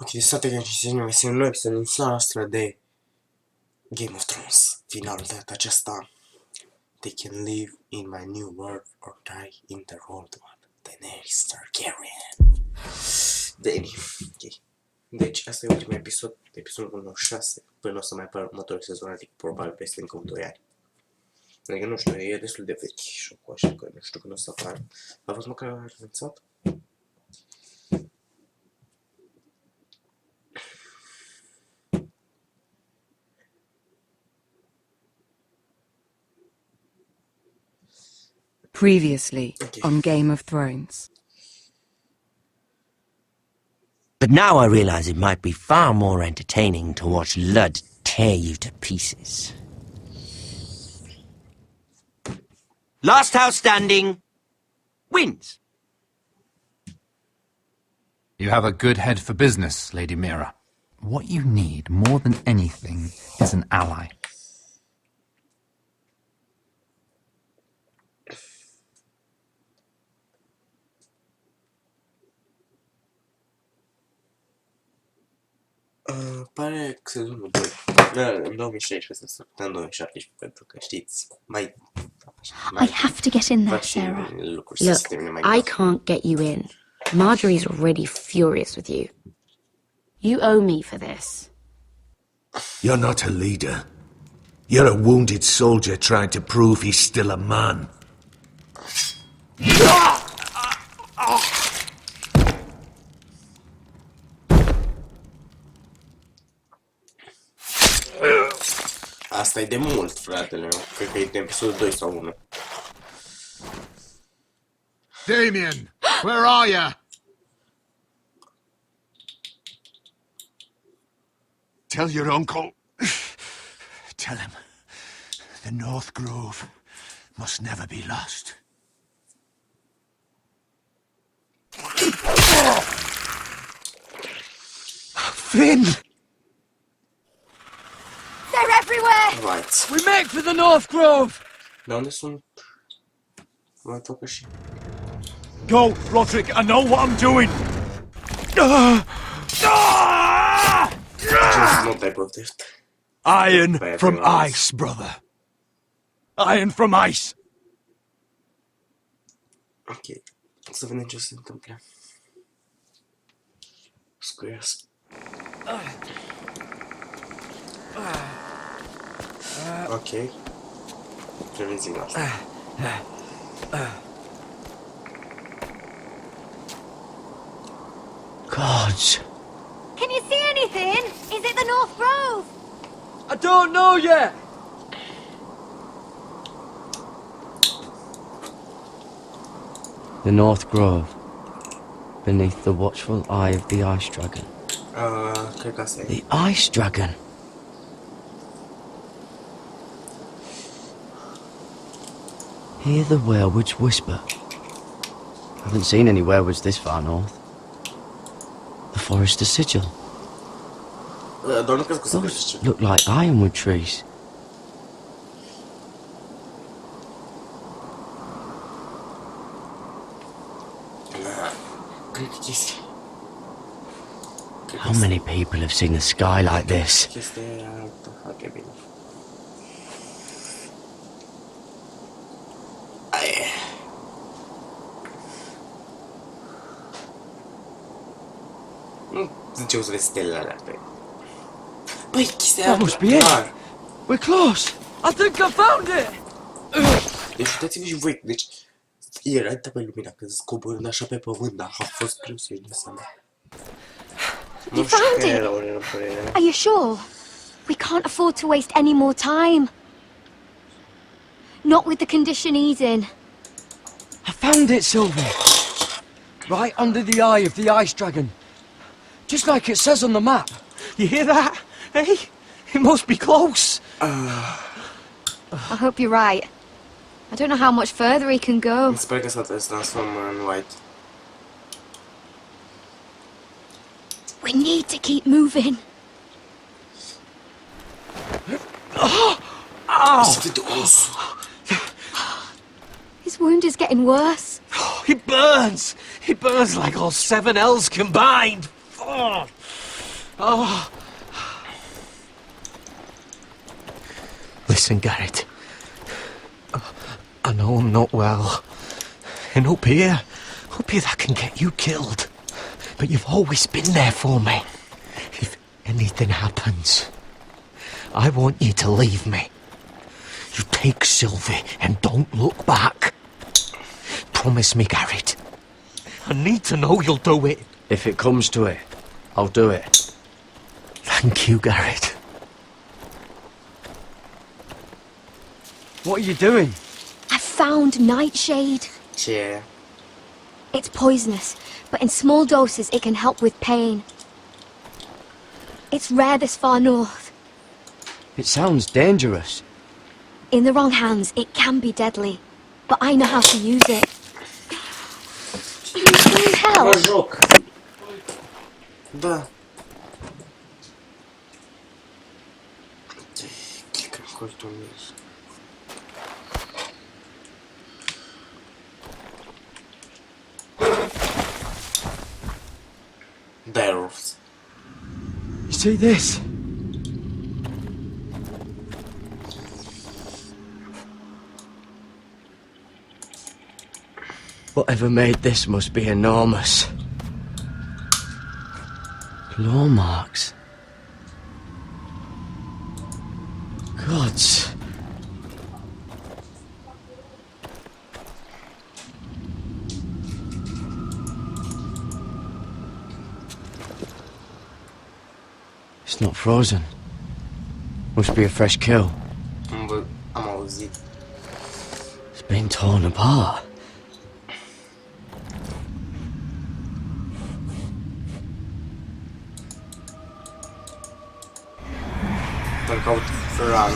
Ok, state che ci siamo messi un nuovo episodio in sala nostra de Game of Thrones. Finalul de data aceasta. They can live in my new world or die in the old one. Daenerys Targaryen. Dani. Ok. Deci, asta e ultimul episod, episodul 96. Până o să mai apar următorul sezon, adică probabil peste încă 2 ani. Adică nu știu, e destul de vechi șocul, așa că nu știu când o să apară. A fost măcar anunțat? Previously on Game of Thrones. But now I realize it might be far more entertaining to watch Lud tear you to pieces. Last house standing wins. You have a good head for business, Lady Mira. What you need more than anything is an ally. Pare că sezonul 2. Da, în 2016 să putea în 2017, pentru că știți, mai I have to get in there, Sarah. Look, I can't get you in. Marjorie's already furious with you. You owe me for this. You're not a leader. You're a wounded soldier trying to prove he's still a man. Asta e de mult, fratele meu. Cred că e de episodul 2 sau 1. Damien, where are you? Tell your uncle. Tell him the North Grove must never be lost. Finn! They're everywhere! Right. We make for the North Grove! De unde sunt? Mai tocă și... Go, Roderick, I know what I'm doing! Just no type of theft. Iron from ice, brother. Iron from ice. Ok. Să vedem ce se întâmplă. Scuiesc. Ok. Revizim asta. Gods. Can you see anything? Is it the North Grove? I don't know yet! The North Grove, beneath the watchful eye of the Ice Dragon. Cred că asta e. The Ice Dragon. Hear the werewolves whisper. Haven't seen any werewolves this far north. The forest of sigil. Doar nu crezi că o să Those găsești. look like ironwood trees. Cred că chestia... How many people have seen the sky like this? Chestia e altă. Ok, bine. Nu zice o să vezi stelele alea pe... Băi, chestia That must be it! We're close! I think I found it! Deci uitați-vă și voi, deci... Era atâta pe lumina când scoborând așa pe pământ, dar a fost greu să-i dea seama. Nu știu că era o răpărere. Are you sure? We can't afford to waste any more time. Not with the condition he's in. I found it, Sylvie! Right under the eye of the Ice Dragon. Just like it says on the map. You hear that? Hey? It must be close! I hope you're right. I don't know how much further he can go. Sper că s-a transformă în white. We need to keep moving. Se vede osul. His wound is getting worse. He burns! He burns like all 7 L's combined! Oh. Oh. Listen, Garrett. I know I'm not well. And up here that can get you killed. But you've always been there for me. If anything happens, I want you to leave me. You take Sylvie and don't look back. Promise me, Garrett. I need to know you'll do it. If it comes to it, I'll do it. Thank you, Garrett. What are you doing? I found nightshade. Yeah. It's poisonous, but in small doses it can help with pain. It's rare this far north. It sounds dangerous. In the wrong hands, it can be deadly. But I know how to use it. You need help? Mă joc. Da. Clicăm coltul meu. Barrels. You see this? Whatever made this must be enormous. Claw marks. Gods. It's not frozen. Must be a fresh kill. Am auzit. It's been torn apart. Îl caut Fran.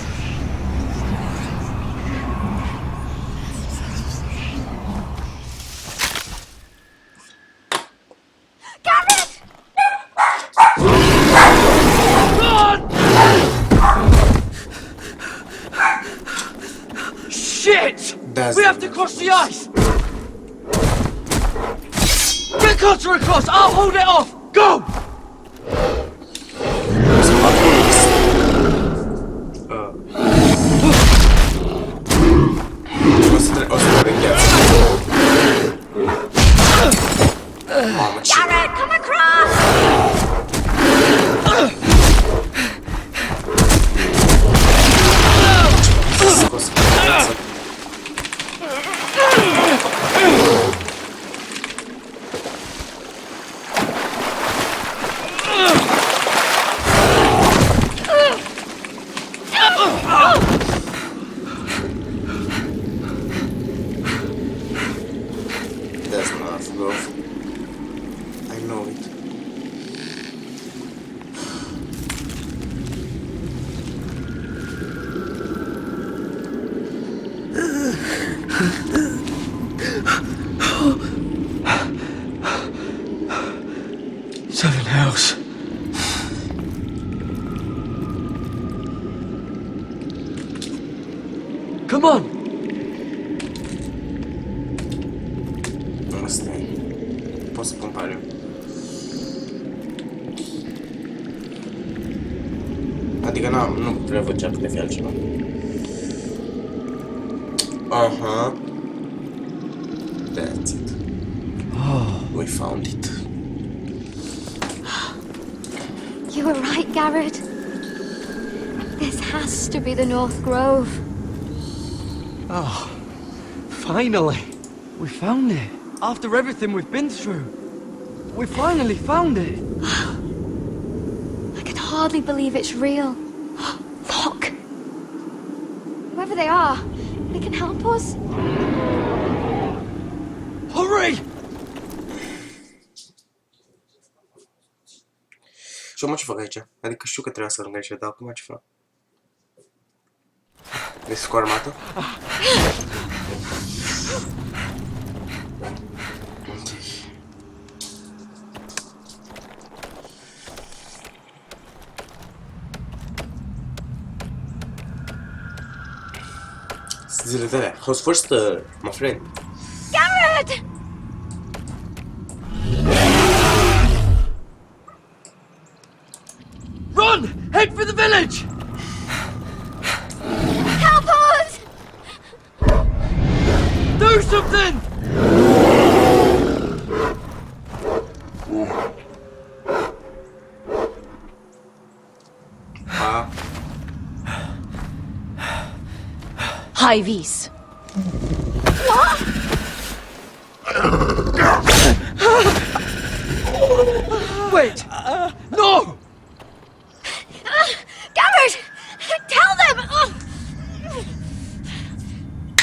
Shit! That's We have to cross the ice! Get Cutter across! I'll hold it off! Go! Garrett, come across! That's not growth. I know it. Seven hells. Come on! Asta e. Pot să compar eu. Adică nu prevăd ce ar putea fi altceva. Aha. That's it. We found it. You were right, Garrett. This has to be the North Grove. Oh, finally! We found it. After everything we've been through. We finally found it. I can hardly believe it's real. Look! Whoever they are, they can help us. Hurry! Și eu ce fac aici? Adică știu că trebuie să lângă aici, dar acum ce fac? Vezi cu armată? Zile de alea. How's first, my friend? Garrett! village! Help us! Do something! High vis. Wait! No! Garrett! Tell them!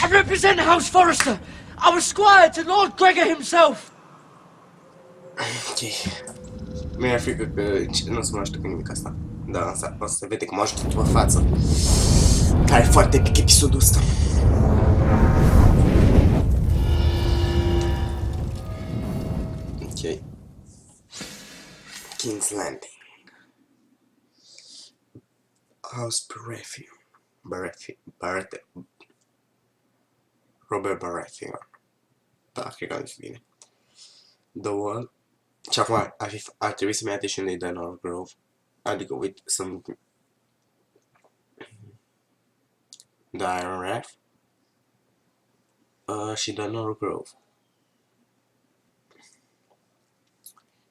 I represent House Forrester. I was squire to Lord Gregor himself. Ok. Mi-era frică că nu se mai știu cu nimic asta. Da, o să se vede că mă ajută după față. Care e foarte epic episodul ăsta. Ok. King's Landing. House Robert Baratheon. Da, cred că am zis bine. The Wall. Și acum ar trebui să-mi iate și unde-i Dunor Grove. Adică, uite, sunt... The Iron Raft. Și Dunor Grove.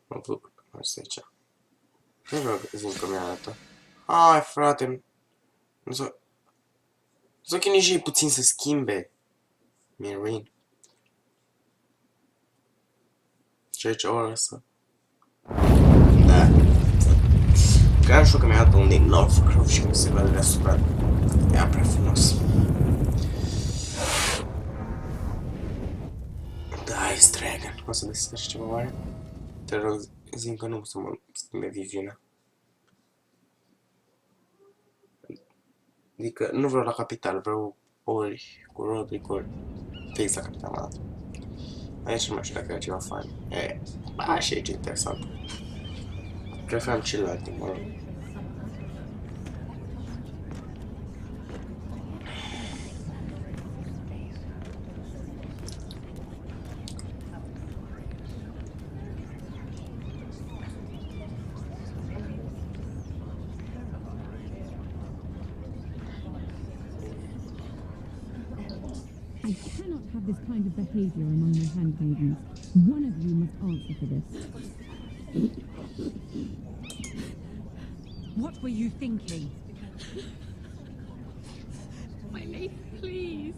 Mă bucur, asta aici. Nu vreau zic că mi-a arată. Hai, frate. Nu s-o chinui și ei puțin să schimbe. Mirin. Ce aici o lăsă? Da. Că am știu că mi-a dat unde e North Grove și cum se vede deasupra. Ea prea frumos. Da, Ice Dragon. O să descarci ceva oare? Te rog, zi că nu să mă schimbe viziunea. Adică nu vreau la capital, vreau ori cu Roderick, ori fix la capital am dat. Aici nu mai știu dacă e ceva fain. Ba, și aici e interesant. Preferam celelalte, mă rog. I cannot have this kind of behavior among my handmaidens. One of you must answer for this. What were you thinking? My lady, please.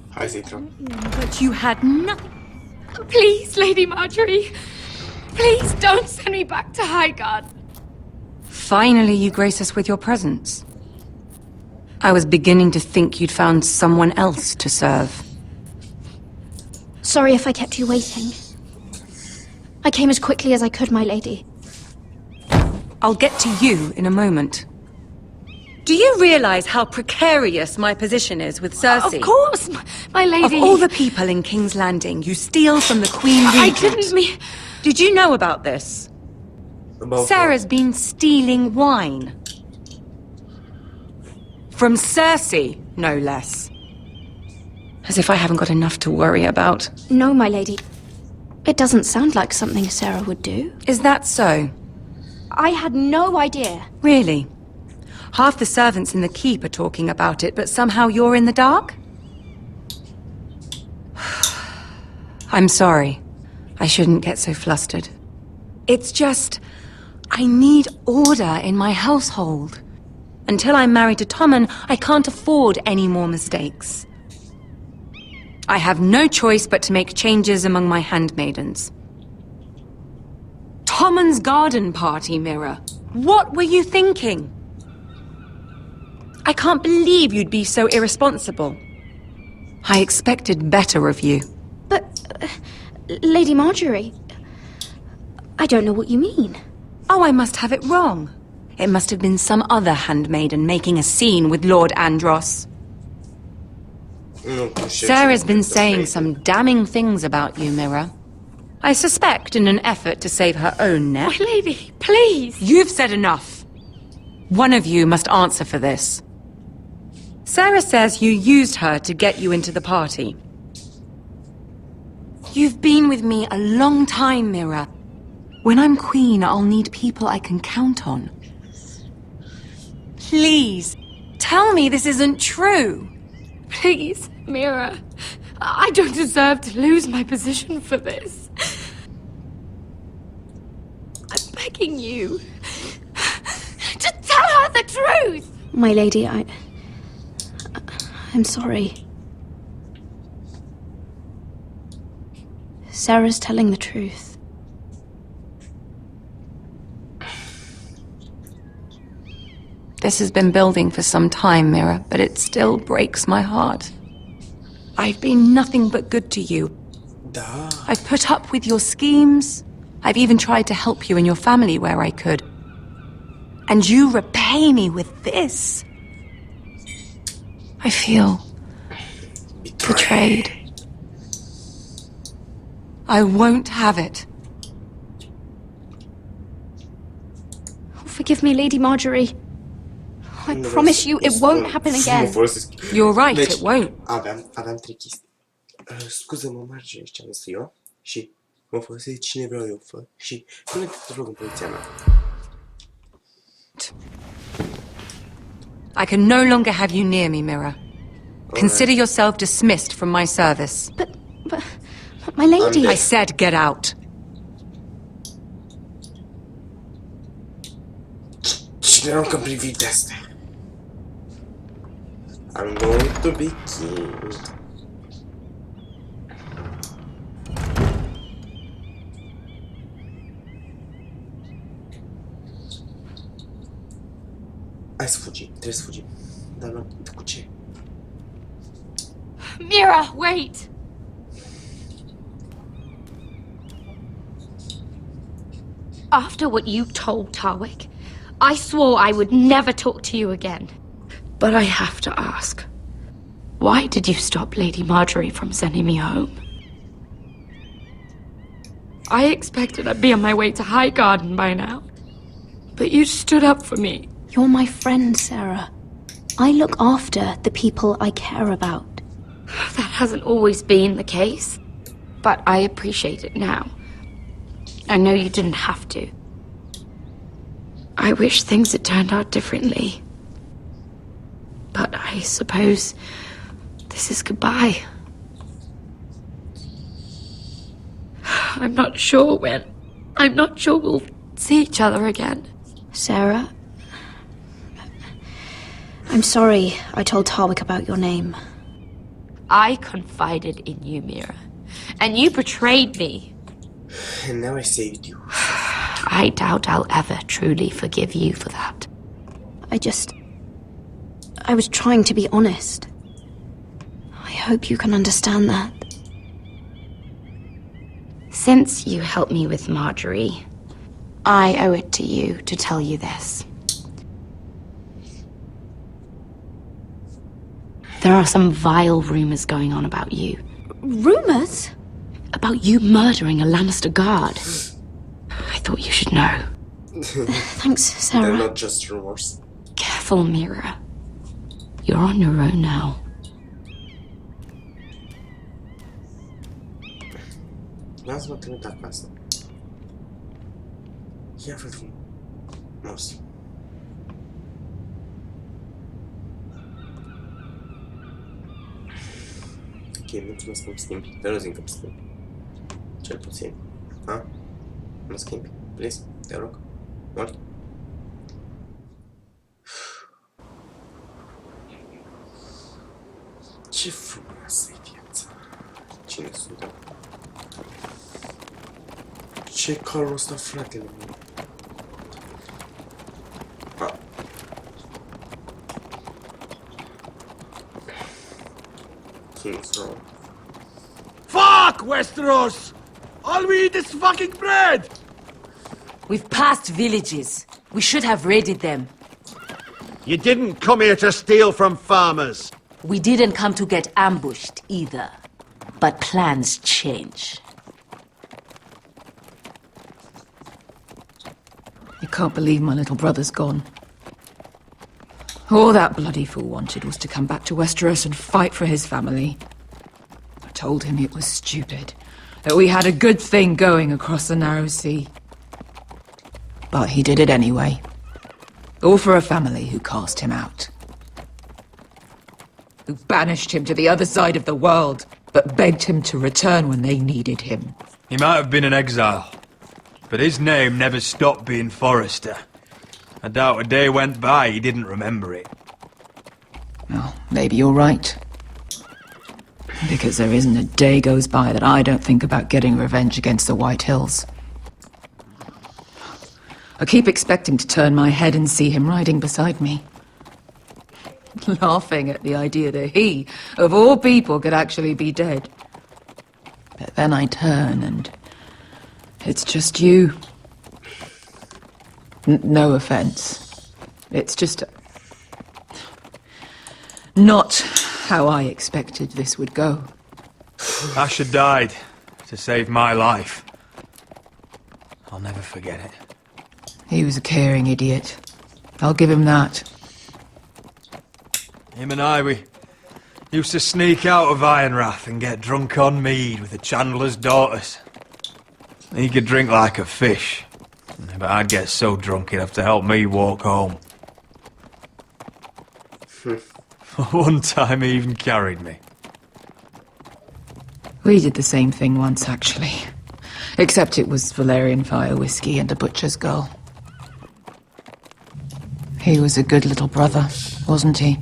Hai să intrăm. But you had nothing. Please, Lady Marjorie. Please don't send me back to Highgarden. Finally, you grace us with your presence. I was beginning to think you'd found someone else to serve. Sorry if I kept you waiting. I came as quickly as I could, my lady. I'll get to you in a moment. Do you realize how precarious my position is with Cersei? Of course, my lady. Of all the people in King's Landing, you steal from the Queen Regent. I didn't mean... Did you know about this? Sarah's been stealing wine. From Cersei, no less. As if I haven't got enough to worry about. No, my lady. It doesn't sound like something Sarah would do. Is that so? I had no idea. Really? Half the servants in the keep are talking about it, but somehow you're in the dark? I'm sorry. I shouldn't get so flustered. It's just... I need order in my household. Until I'm married to Tommen, I can't afford any more mistakes. I have no choice but to make changes among my handmaidens. Tommen's garden party, Mira. What were you thinking? I can't believe you'd be so irresponsible. I expected better of you. But, Lady Marjorie, I don't know what you mean. Oh, I must have it wrong. It must have been some other handmaiden making a scene with Lord Andros. Sarah's been saying some damning things about you, Mira. I suspect in an effort to save her own neck. My lady, please. You've said enough. One of you must answer for this. Sarah says you used her to get you into the party. You've been with me a long time, Mira. When I'm queen, I'll need people I can count on. Please, tell me this isn't true. Please, Mira. I don't deserve to lose my position for this. I'm begging you. Just tell her the truth! My lady, I'm sorry. Sarah's telling the truth. This has been building for some time, Mira, but it still breaks my heart. I've been nothing but good to you. Da. I've put up with your schemes. I've even tried to help you and your family where I could. And you repay me with this. I feel betrayed. I won't have it. Forgive me, Lady Marjorie. I promise you it won't happen again. You're right, Deci, it won't. aveam trei chestii. Scuză-mă, Marge, ce am zis eu. Și mă folosesc cine vreau eu, fă. Și pune-te, te rog, în poziția mea. I can no longer have you near me, Mira. Consider yourself dismissed from my service. But my lady... I said get out. Cine nu că privit astea? I'm going to be king. Hai să fugim, trebuie să fugim. Dar cu ce? Mira, wait! After what you told Tarwick, I swore I would never talk to you again. But I have to ask, why did you stop Lady Marjorie from sending me home? I expected I'd be on my way to Highgarden by now, but you stood up for me. You're my friend, Sarah. I look after the people I care about. That hasn't always been the case, but I appreciate it now. I know you didn't have to. I wish things had turned out differently. But I suppose this is goodbye. I'm not sure when. I'm not sure we'll see each other again. Sarah, I'm sorry I told Tarwick about your name. I confided in you, Mira, and you betrayed me. And now I saved you. I doubt I'll ever truly forgive you for that. I was trying to be honest. I hope you can understand that. Since you helped me with Marjorie, I owe it to you to tell you this. There are some vile rumors going on about you. Rumors? About you murdering a Lannister guard. I thought you should know. Thanks, Sarah. They're not just rumors. Careful, Mira. You're on your own now. Vreau să mă trimit acasă. Ia fă frumos. Ok, mulțumesc că îmi schimbi. Te rog, că îmi schimbi. Cel puțin. Ha? Mă schimbi, please? Te rog. Mult. Ce frumoasă e viața. Cine sunt? Ce calul ăsta, fratele meu. King's Row. Fuck, Westeros! All we eat is fucking bread! We've passed villages. We should have raided them. You didn't come here to steal from farmers. We didn't come to get ambushed either. But plans change. You can't believe my little brother's gone. All that bloody fool wanted was to come back to Westeros and fight for his family. I told him it was stupid, that we had a good thing going across the narrow sea. But he did it anyway. All for a family who cast him out. Who banished him to the other side of the world, but begged him to return when they needed him. He might have been an exile, but his name never stopped being Forrester. I doubt a day went by he didn't remember it. Well, maybe you're right. Because there isn't a day goes by that I don't think about getting revenge against the White Hills. I keep expecting to turn my head and see him riding beside me. Laughing at the idea that he, of all people, could actually be dead. But then I turn and it's just you. No offense. It's just not how I expected this would go. Asher died to save my life. I'll never forget it. He was a caring idiot. I'll give him that. Him and I, we used to sneak out of Ironrath and get drunk on mead with the Chandler's daughters. He could drink like a fish, but I'd get so drunk he'd have to help me walk home. One time he even carried me. We did the same thing once, actually. Except it was Valerian fire whiskey and a butcher's girl. He was a good little brother, wasn't he?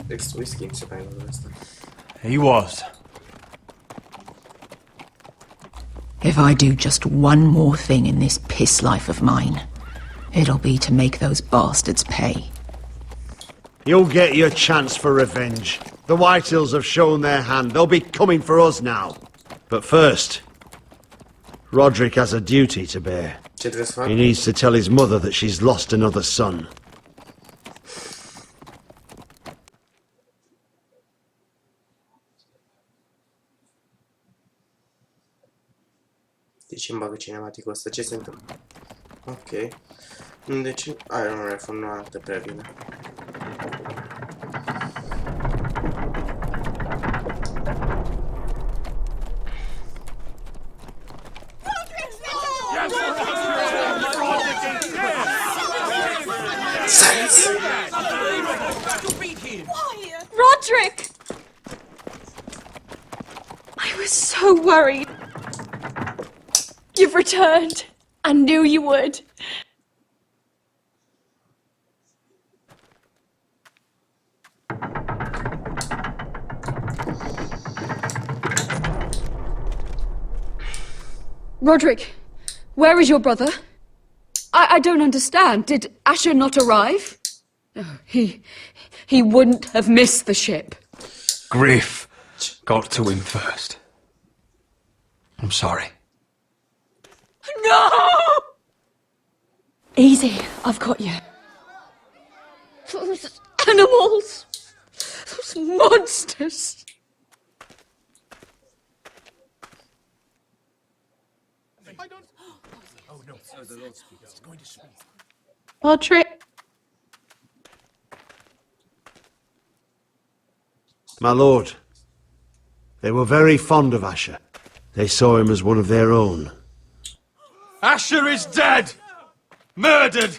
He was. If I do just one more thing in this piss life of mine, it'll be to make those bastards pay. You'll get your chance for revenge. The Whitehills have shown their hand. They'll be coming for us now. But first, Roderick has a duty to bear. He needs to tell his mother that she's lost another son. De ce îmi bagă cinematicul ăsta? Ce se întâmplă? Ok. Deci, Iron Rifle nu arată prea bine. Roderick! I was so worried. You've returned. I knew you would. Roderick, where is your brother? I don't understand. Did Asher not arrive? Oh, he wouldn't have missed the ship. Griff got to him first. I'm sorry. No! Easy, I've got you. Those animals, those monsters. Roderick. My lord, they were very fond of Asher. They saw him as one of their own. Asher is dead! Murdered!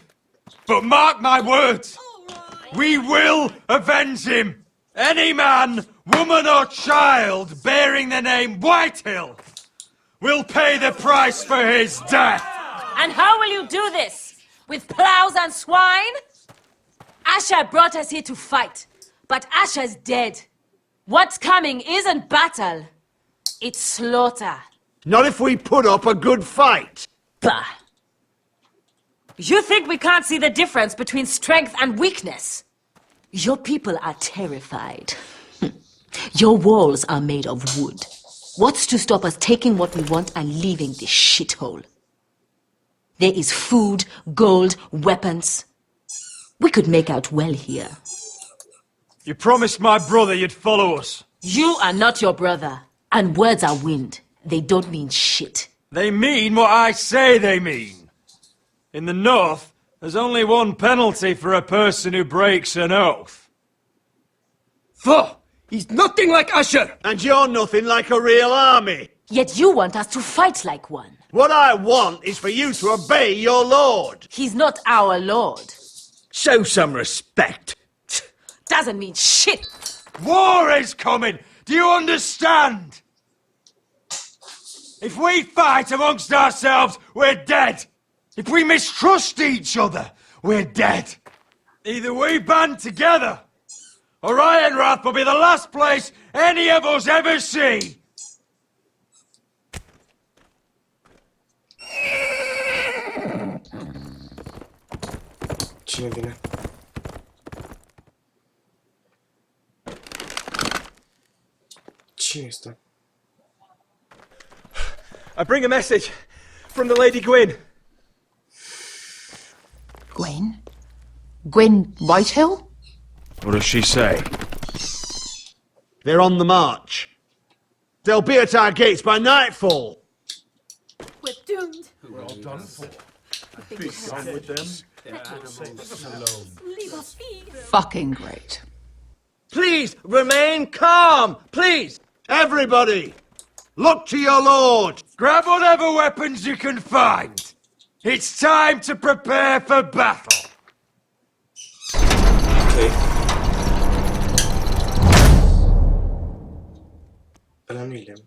But mark my words! We will avenge him! Any man, woman or child bearing the name Whitehill will pay the price for his death! And how will you do this? With plows and swine? Asher brought us here to fight, but Asher's dead. What's coming isn't battle, it's slaughter. Not if we put up a good fight. Bah! You think we can't see the difference between strength and weakness? Your people are terrified. Your walls are made of wood. What's to stop us taking what we want and leaving this shithole? There is food, gold, weapons. We could make out well here. You promised my brother you'd follow us. You are not your brother. And words are wind. They don't mean shit. They mean what I say they mean. In the North, there's only one penalty for a person who breaks an oath. Foh! He's nothing like Asher! And you're nothing like a real army! Yet you want us to fight like one. What I want is for you to obey your lord. He's not our lord. Show some respect. Doesn't mean shit. War is coming! Do you understand? If we fight amongst ourselves, we're dead. If we mistrust each other, we're dead. Either we band together, or Ironrath will be the last place any of us ever see. Cine vine? Cine este? I bring a message from the Lady Gwyn. Gwyn? Gwyn Whitehill? What does she say? They're on the march. They'll be at our gates by nightfall. We're doomed. We're all done for. Be done with them. Leave us be. Fucking great. Please remain calm, please. Everybody, look to your lord. Grab whatever weapons you can find. It's time to prepare for battle. Ok. Ăla nu-i lemn.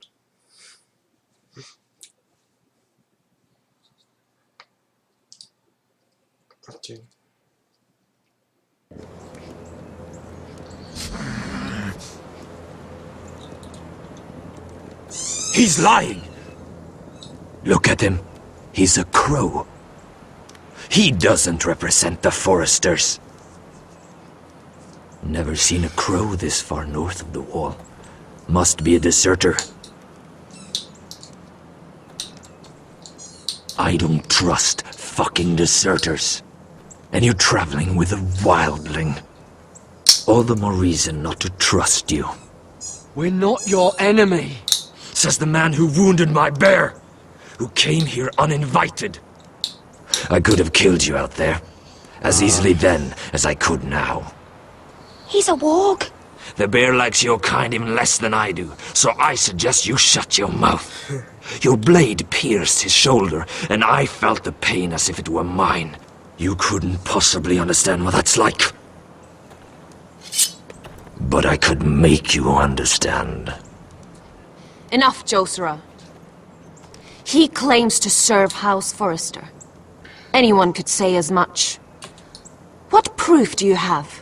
Ok. He's lying. Look at him. He's a crow. He doesn't represent the foresters. Never seen a crow this far north of the wall. Must be a deserter. I don't trust fucking deserters. And you're traveling with a wildling. All the more reason not to trust you. We're not your enemy. Says the man who wounded my bear, who came here uninvited. I could have killed you out there, as easily then as I could now. He's a warg. The bear likes your kind even less than I do, so I suggest you shut your mouth. Your blade pierced his shoulder, and I felt the pain as if it were mine. You couldn't possibly understand what that's like. But I could make you understand. Enough, Josera. He claims to serve House Forrester. Anyone could say as much. What proof do you have?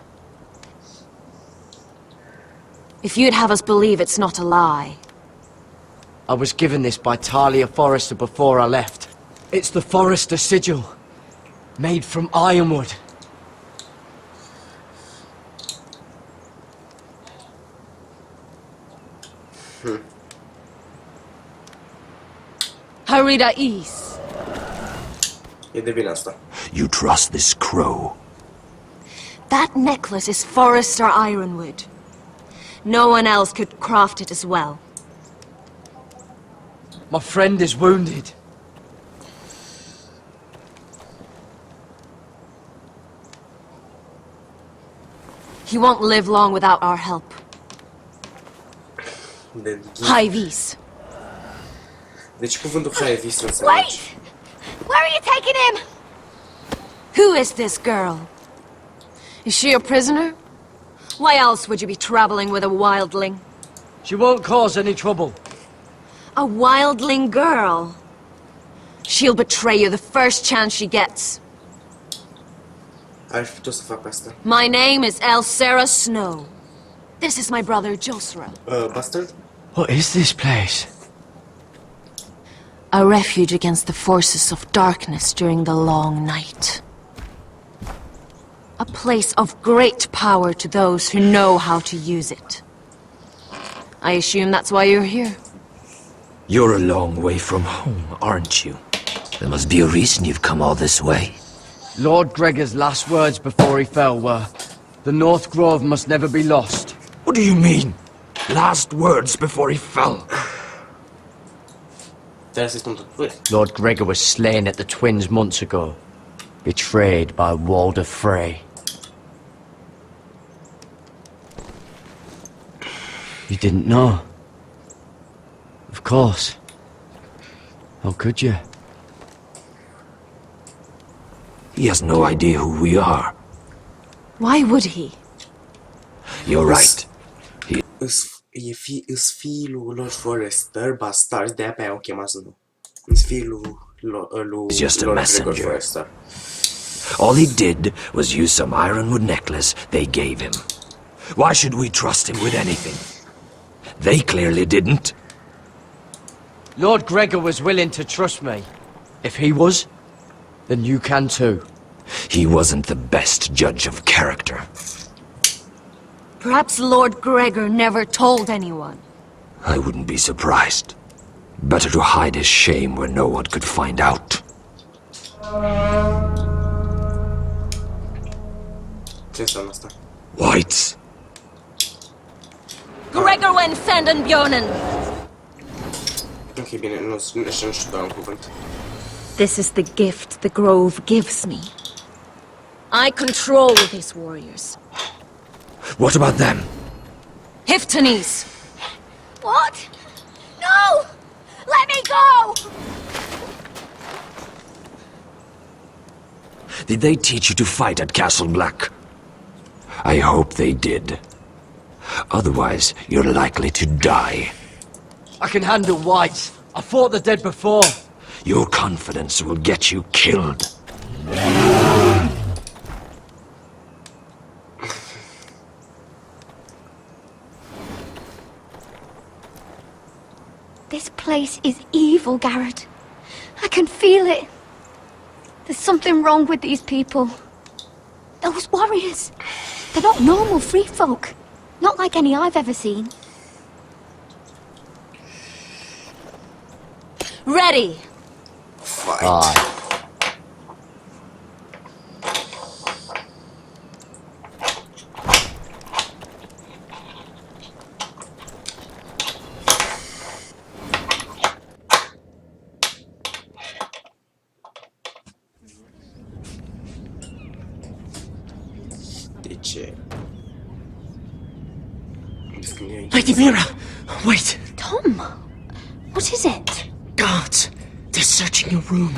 If you'd have us believe it's not a lie. I was given this by Talia Forrester before I left. It's the Forrester sigil, made from ironwood. Harida East. E de bine asta. You trust this crow? That necklace is Forrester ironwood. No one else could craft it as well. My friend is wounded. He won't live long without our help. Highvis. Deci cuvântul Highvis înseamnă... Wait! Where are you taking him? Who is this girl? Is she a prisoner? Why else would you be traveling with a wildling? She won't cause any trouble. A wildling girl? She'll betray you the first chance she gets. Ar fi putut să fac asta. My name is Elsera Snow. This is my brother Josera. Bastard? What is this place? A refuge against the forces of darkness during the long night. A place of great power to those who know how to use it. I assume that's why you're here. You're a long way from home, aren't you? There must be a reason you've come all this way. Lord Gregor's last words before he fell were, "The North Grove must never be lost." What do you mean? Last words before he fell? Lord Gregor was slain at the Twins months ago, betrayed by Walder Frey. You didn't know? Of course. How could you? He has no idea who we are. Why would he? You're right. Îs fiul lor Forrester, bastards, de-aia pe aia o chemați nu. Îs fiul lui He's just a Lord messenger. Gregor Forrester. All he did was use some ironwood necklace they gave him. Why should we trust him with anything? They clearly didn't. Lord Gregor was willing to trust me. If he was, then you can too. He wasn't the best judge of character. Perhaps Lord Gregor never told anyone. I wouldn't be surprised. Better to hide his shame where no one could find out. Ce înseamnă asta? Whites. Gregor went Sandenbjörnen. Ok, bine, nu știu doar un cuvânt. This is the gift the Grove gives me. I control these warriors. What about them? Hiftanes! What? No! Let me go! Did they teach you to fight at Castle Black? I hope they did. Otherwise, you're likely to die. I can handle whites. I fought the dead before. Your confidence will get you killed. This place is evil, Garrett. I can feel it. There's something wrong with these people. Those warriors. They're not normal free folk. Not like any I've ever seen. Ready! Fight. De ce? Lady Mira! Wait! Tom! What is it? Guards! They're searching your room.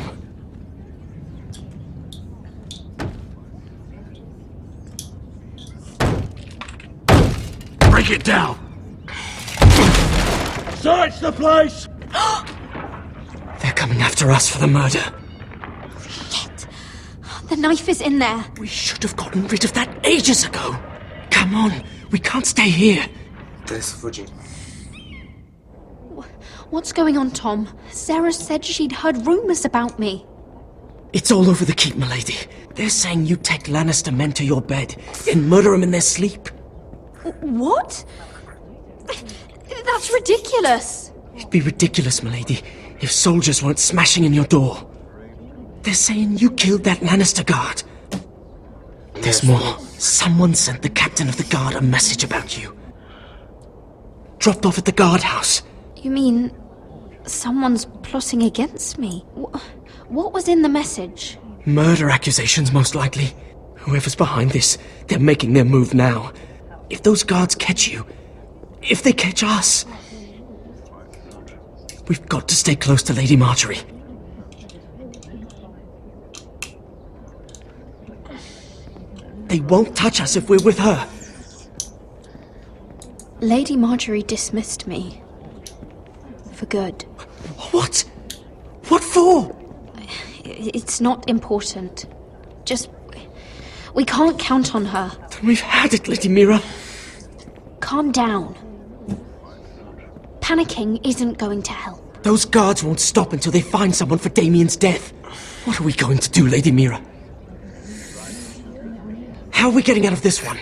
Break it down! Search the place! They're coming after us for the murder. The knife is in there. We should have gotten rid of that ages ago. Come on, we can't stay here. Trebuie să fugim. What's going on, Tom? Sarah said she'd heard rumors about me. It's all over the keep, milady. They're saying you take Lannister men to your bed and murder them in their sleep. What? That's ridiculous. It'd be ridiculous, milady, if soldiers weren't smashing in your door. They're saying you killed that Lannister guard. There's more. Someone sent the captain of the guard a message about you. Dropped off at the guardhouse. You mean someone's plotting against me? What was in the message? Murder accusations, most likely. Whoever's behind this, they're making their move now. If those guards catch you, if they catch us, we've got to stay close to Lady Marjorie. They won't touch us if we're with her. Lady Marjorie dismissed me. For good. What? What for? It's not important. Just... we can't count on her. Then we've had it, Lady Mira. Calm down. Panicking isn't going to help. Those guards won't stop until they find someone for Damien's death. What are we going to do, Lady Mira? How are we getting out of this one?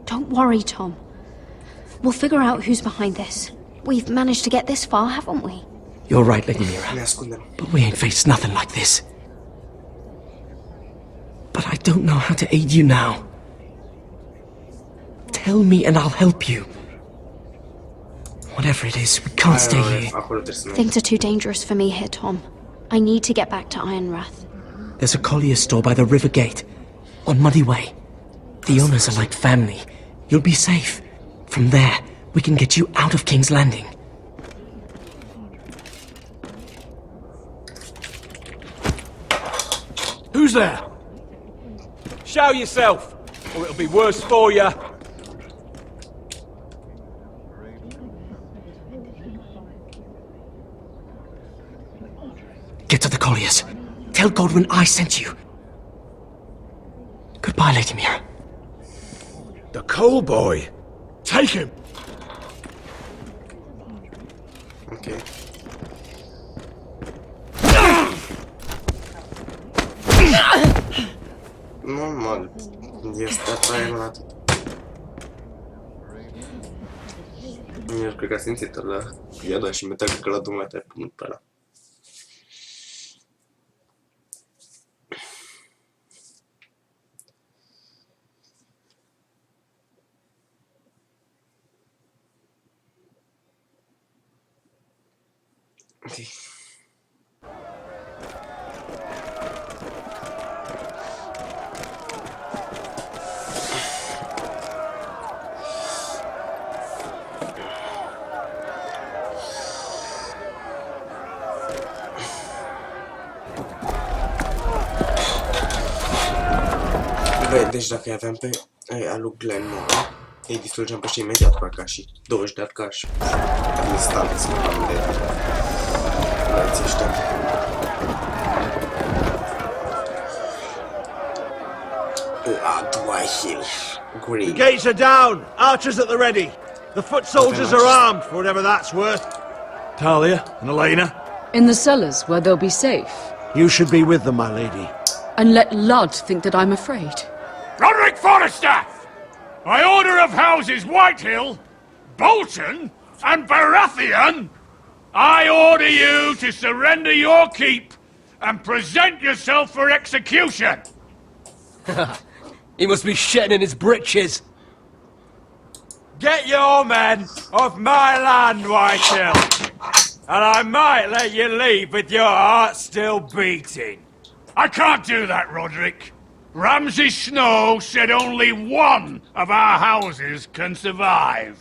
Don't worry, Tom. We'll figure out who's behind this. We've managed to get this far, haven't we? You're right, Lady Mira. But we ain't faced nothing like this. But I don't know how to aid you now. Tell me and I'll help you. Whatever it is, we can't stay here. Things are too dangerous for me here, Tom. I need to get back to Ironrath. There's a collier store by the river gate. On Muddy Way. The owners are like family. You'll be safe. From there, we can get you out of King's Landing. Who's there? Show yourself, or it'll be worse for you. Get to the colliers. Tell Godwin I sent you. Goodbye, Lady Mira. The coal boy. Take him. Okay. Normal. Este aia la atât. Eu cred că a simțit-o la... I-a dat și metea că la dumneata ai punut pe ăla. Deci dacă aveam pe aia lui Glenn Moore, îi distrugeam pe și imediat cu arcașii. 20 de arcași. Am instant să am de băieții ăștia. Do I heal? Green. The gates are down! Archers at the ready! The foot soldiers are armed, for whatever that's worth. Talia and Elena? In the cellars, where they'll be safe. You should be with them, my lady. And let Ludd think that I'm afraid. Roderick Forrester! By order of Houses Whitehill, Bolton, and Baratheon, I order you to surrender your keep and present yourself for execution! He must be shitting in his britches. Get your men off my land, Whitehill, and I might let you leave with your heart still beating. I can't do that, Roderick. Ramsay Snow said only one of our houses can survive.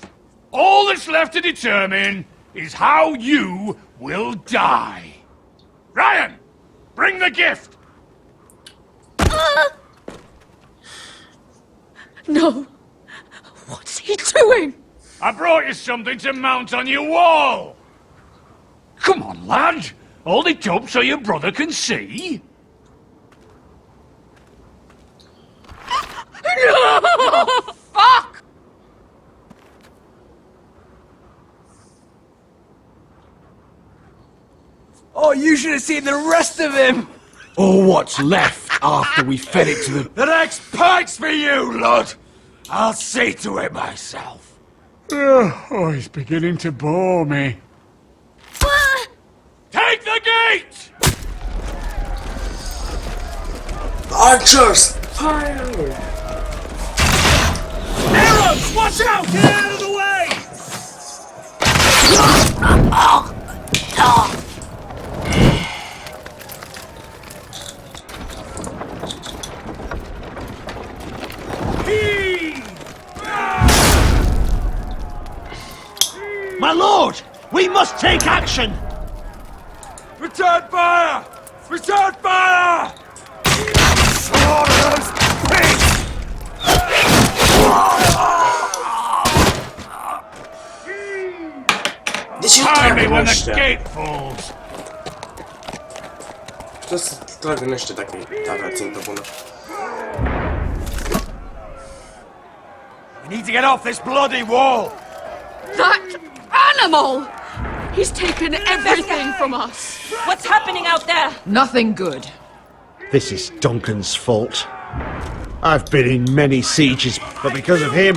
All that's left to determine is how you will die. Ryan, bring the gift! No. What's he doing? I brought you something to mount on your wall. Come on, lad. Hold it up so your brother can see. No! Fuck! Oh, you should have seen the rest of him! Or what's left after we fed it to the... The next pike's for you, Lud. I'll see to it myself. Oh, he's beginning to bore me. Take the gate! Archers! Fire! Arrows! Watch out! Get out of the way! My lord! We must take action! Return fire! Return fire! Slaughterous pigs! Time me when the gate falls! Trebuie să tragă în ăștia dacă avea țintă bună. We need to get off this bloody wall! That animal! He's taken everything from us. What's happening out there? Nothing good. This is Duncan's fault. I've been in many sieges, but because of him,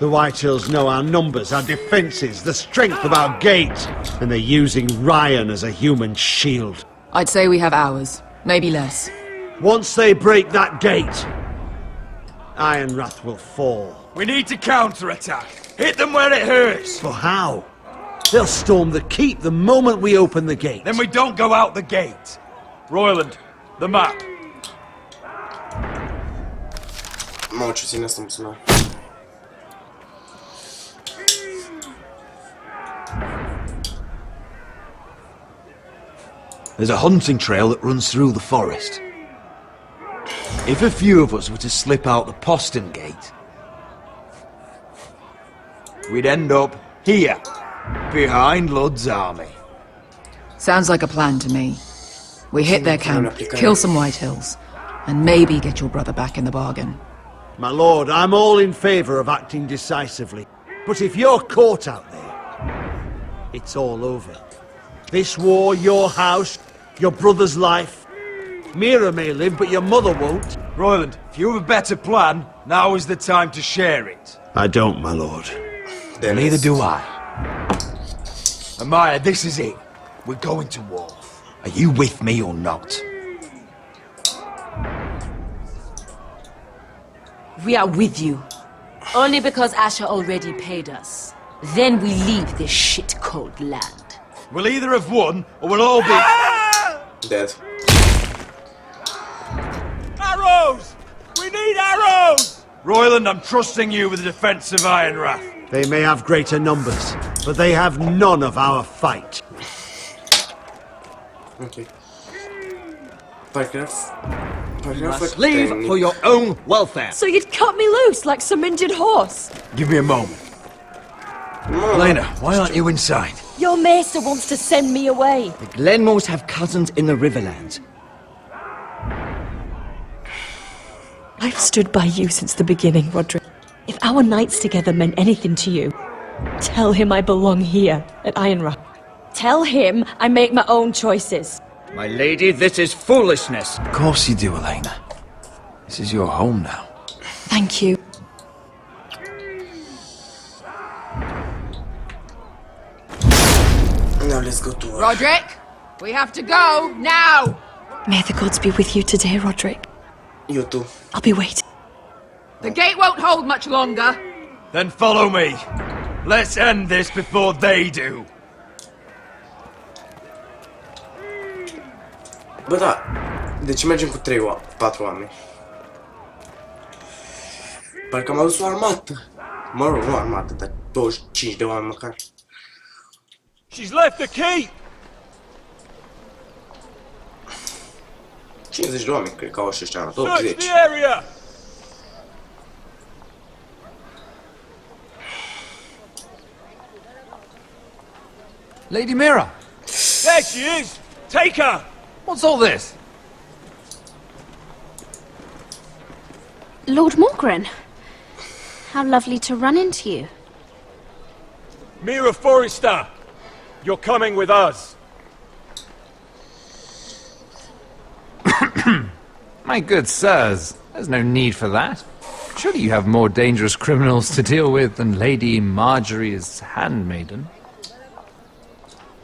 the Whitehills know our numbers, our defences, the strength of our gate, and they're using Ryan as a human shield. I'd say we have hours, maybe less. Once they break that gate, Ironrath will fall. We need to counterattack. Hit them where it hurts. But how? They'll storm the keep the moment we open the gate. Then we don't go out the gate. Royland, the map. Mamă, ce ține asta, mulțumesc. There's a hunting trail that runs through the forest. If a few of us were to slip out the postern gate, we'd end up here, behind Lud's army. Sounds like a plan to me. We hit their camp, kill some White Hills, and maybe get your brother back in the bargain. My lord, I'm all in favour of acting decisively. But if you're caught out there, it's all over. This war, your house, your brother's life. Mira may live, but your mother won't. Royland, if you have a better plan, now is the time to share it. I don't, my lord. Neither do I. Amaya, this is it. We're going to war. Are you with me or not? We are with you. Only because Asher already paid us. Then we leave this shit-cold land. We'll either have won, or we'll all be... Dead. Arrows! We need arrows! Royland, I'm trusting you with the defense of Ironrath. They may have greater numbers, but they have none of our fight. Okay. You must leave for your own welfare. So you'd cut me loose like some injured horse? Give me a moment. Lena, why aren't you inside? Your maester wants to send me away. The Glenmores have cousins in the Riverlands. I've stood by you since the beginning, Roderick. If our nights together meant anything to you, tell him I belong here at Ironrath. Tell him I make my own choices. My lady, this is foolishness. Of course you do, Elena. This is your home now. Thank you. Now let's go to Roderick, we have to go, now! May the gods be with you today, Roderick. You too. I'll be waiting. The gate won't hold much longer. Then follow me. Let's end this before they do. Bă, da. Deci mergem cu 4 oameni. Parcă am adus o armată. Mă rog, nu armată, dar 25 de oameni măcar. She's left the keep! 50 de oameni, cred că au și ăștia, 20.80. Search the area! Lady Mira! There she is! Take her! What's all this? Lord Morgren, how lovely to run into you. Mira Forrester, you're coming with us. My good sirs, there's no need for that. Surely you have more dangerous criminals to deal with than Lady Marjorie's handmaiden.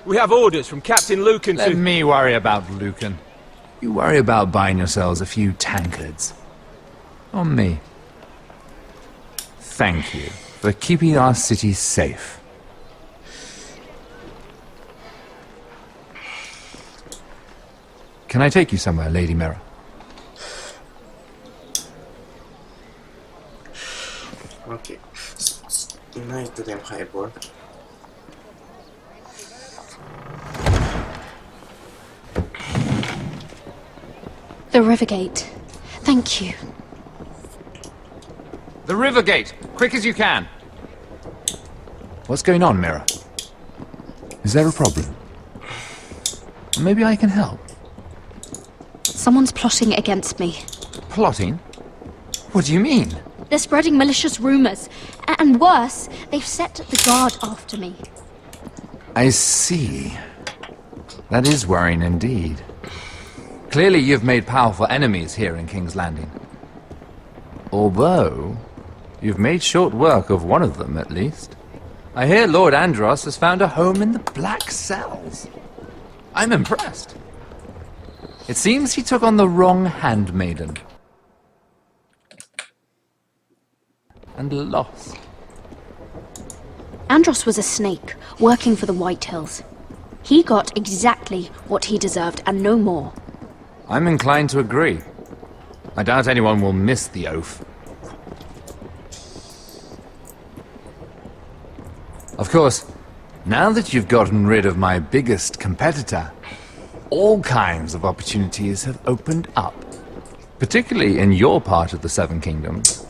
We have orders from Captain Lucan Let me worry about Lucan. You worry about buying yourselves a few tankards. On me. Thank you for keeping our city safe. Can I take you somewhere, Lady Mira? Ok. Înainte dădeam highball. The Rivergate. Thank you. The river gate! Quick as you can! What's going on, Mira? Is there a problem? Maybe I can help. Someone's plotting against me. Plotting? What do you mean? They're spreading malicious rumors. And worse, they've set the guard after me. I see. That is worrying indeed. Clearly you've made powerful enemies here in King's Landing. Although, you've made short work of one of them, at least. I hear Lord Andros has found a home in the Black Cells. I'm impressed. It seems he took on the wrong handmaiden. And lost. Andros was a snake, working for the White Hills. He got exactly what he deserved, and no more. I'm inclined to agree. I doubt anyone will miss the oath. Of course, now that you've gotten rid of my biggest competitor, all kinds of opportunities have opened up. particularly in your part of the Seven Kingdoms.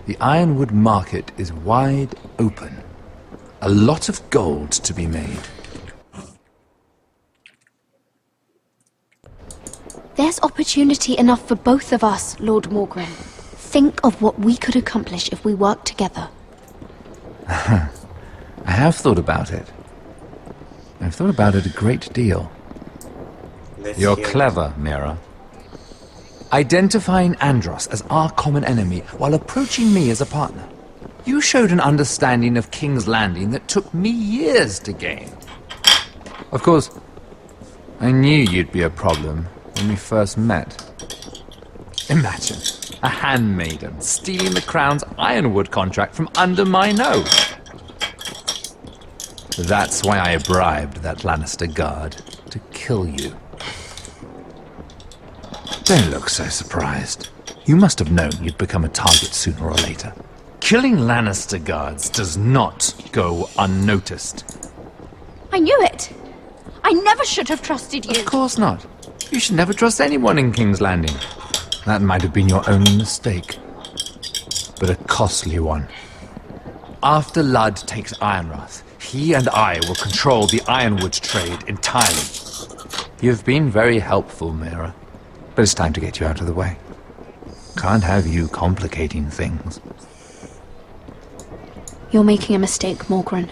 The ironwood market is wide open. A lot of gold to be made. There's opportunity enough for both of us, Lord Morgren. Think of what we could accomplish if we worked together. I have thought about it. I've thought about it a great deal. You're clever, Mira. Identifying Andros as our common enemy while approaching me as a partner. You showed an understanding of King's Landing that took me years to gain. Of course, I knew you'd be a problem when we first met. Imagine a handmaiden stealing the crown's ironwood contract from under my nose. That's why I bribed that Lannister guard to kill you. Don't look so surprised. You must have known you'd become a target sooner or later. Killing Lannister guards does not go unnoticed. I knew it. I never should have trusted you. Of course not. You should never trust anyone in King's Landing. That might have been your only mistake. But a costly one. After Ludd takes Ironrath, he and I will control the ironwood trade entirely. You've been very helpful, Mira. But it's time to get you out of the way. Can't have you complicating things. You're making a mistake, Morgren.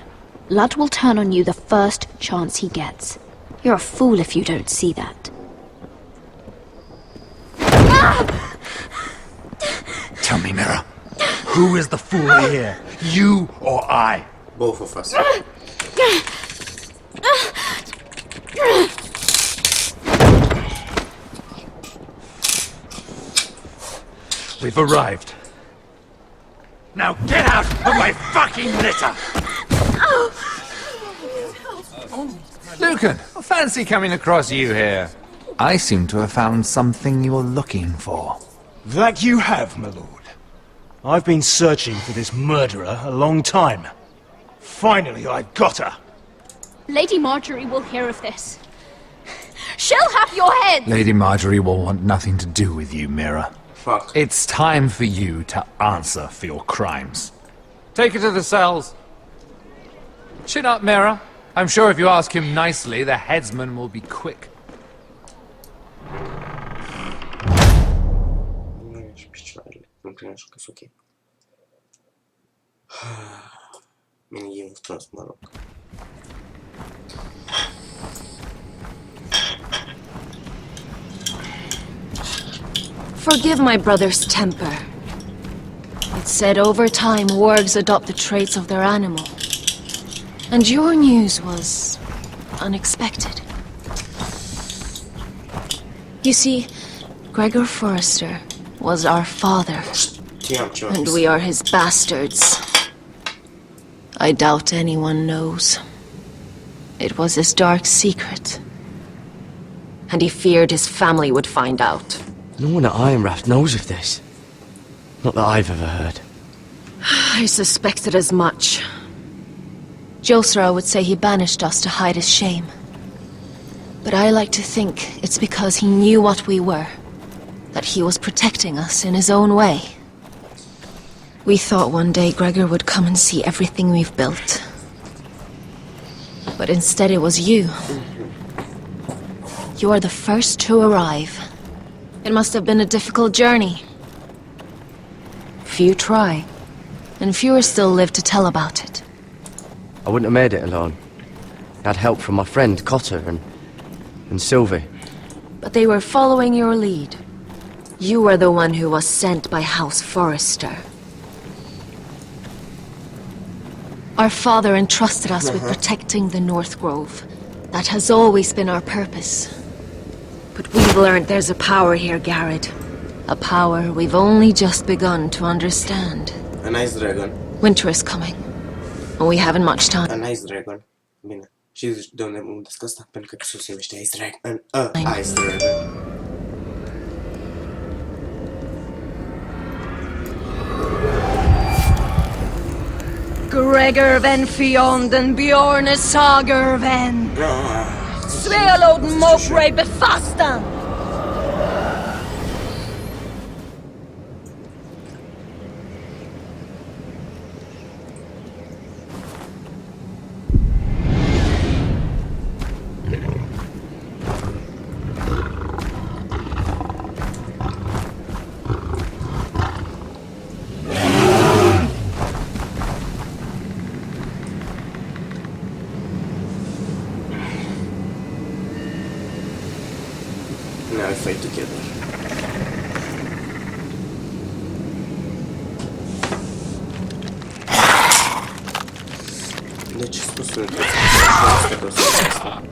Ludd will turn on you the first chance he gets. You're a fool if you don't see that. Tell me, Mira, who is the fool here? You or I? Both of us. We've arrived. Now get out of my fucking litter! Lucan, I fancy coming across you here. I seem to have found something you're looking for. That you have, my lord. I've been searching for this murderer a long time. Finally, I've got her. Lady Marjorie will hear of this. She'll have your head! Lady Marjorie will want nothing to do with you, Mira. Fuck. It's time for you to answer for your crimes. Take her to the cells. Chin up, Mira. I'm sure if you ask him nicely, the headsman will be quick. Mini Game of Thrones, mă rog. Forgive my brother's temper. It's said over time wargs adopt the traits of their animal. And your news was unexpected. You see, Gregor Forrester was our father, and we are his bastards. I doubt anyone knows. It was his dark secret, and he feared his family would find out. No one at Ironrath knows of this. Not that I've ever heard. I suspected as much. Josra would say he banished us to hide his shame. But I like to think it's because he knew what we were. That he was protecting us in his own way. We thought one day Gregor would come and see everything we've built. But instead it was you. You are the first to arrive. It must have been a difficult journey. Few try, and fewer still live to tell about it. I wouldn't have made it alone. I had help from my friend Cotter and Sylvie. But they were following your lead. You were the one who was sent by House Forrester. Our father entrusted us with protecting the North Grove. That has always been our purpose. But we've learned there's a power here, Garrett. A power we've only just begun to understand. A nice dragon. Winter is coming. And we haven't much time. A nice dragon. Bine. Și zici de unde mă gândesc asta? Pentru că sus se numește Ice Dragon. A Ice Dragon. Gregor ven Fionden Bjorne Sager ven. Svealod Mowbray befastan. Now we fight together. Deci spus-mi că asta.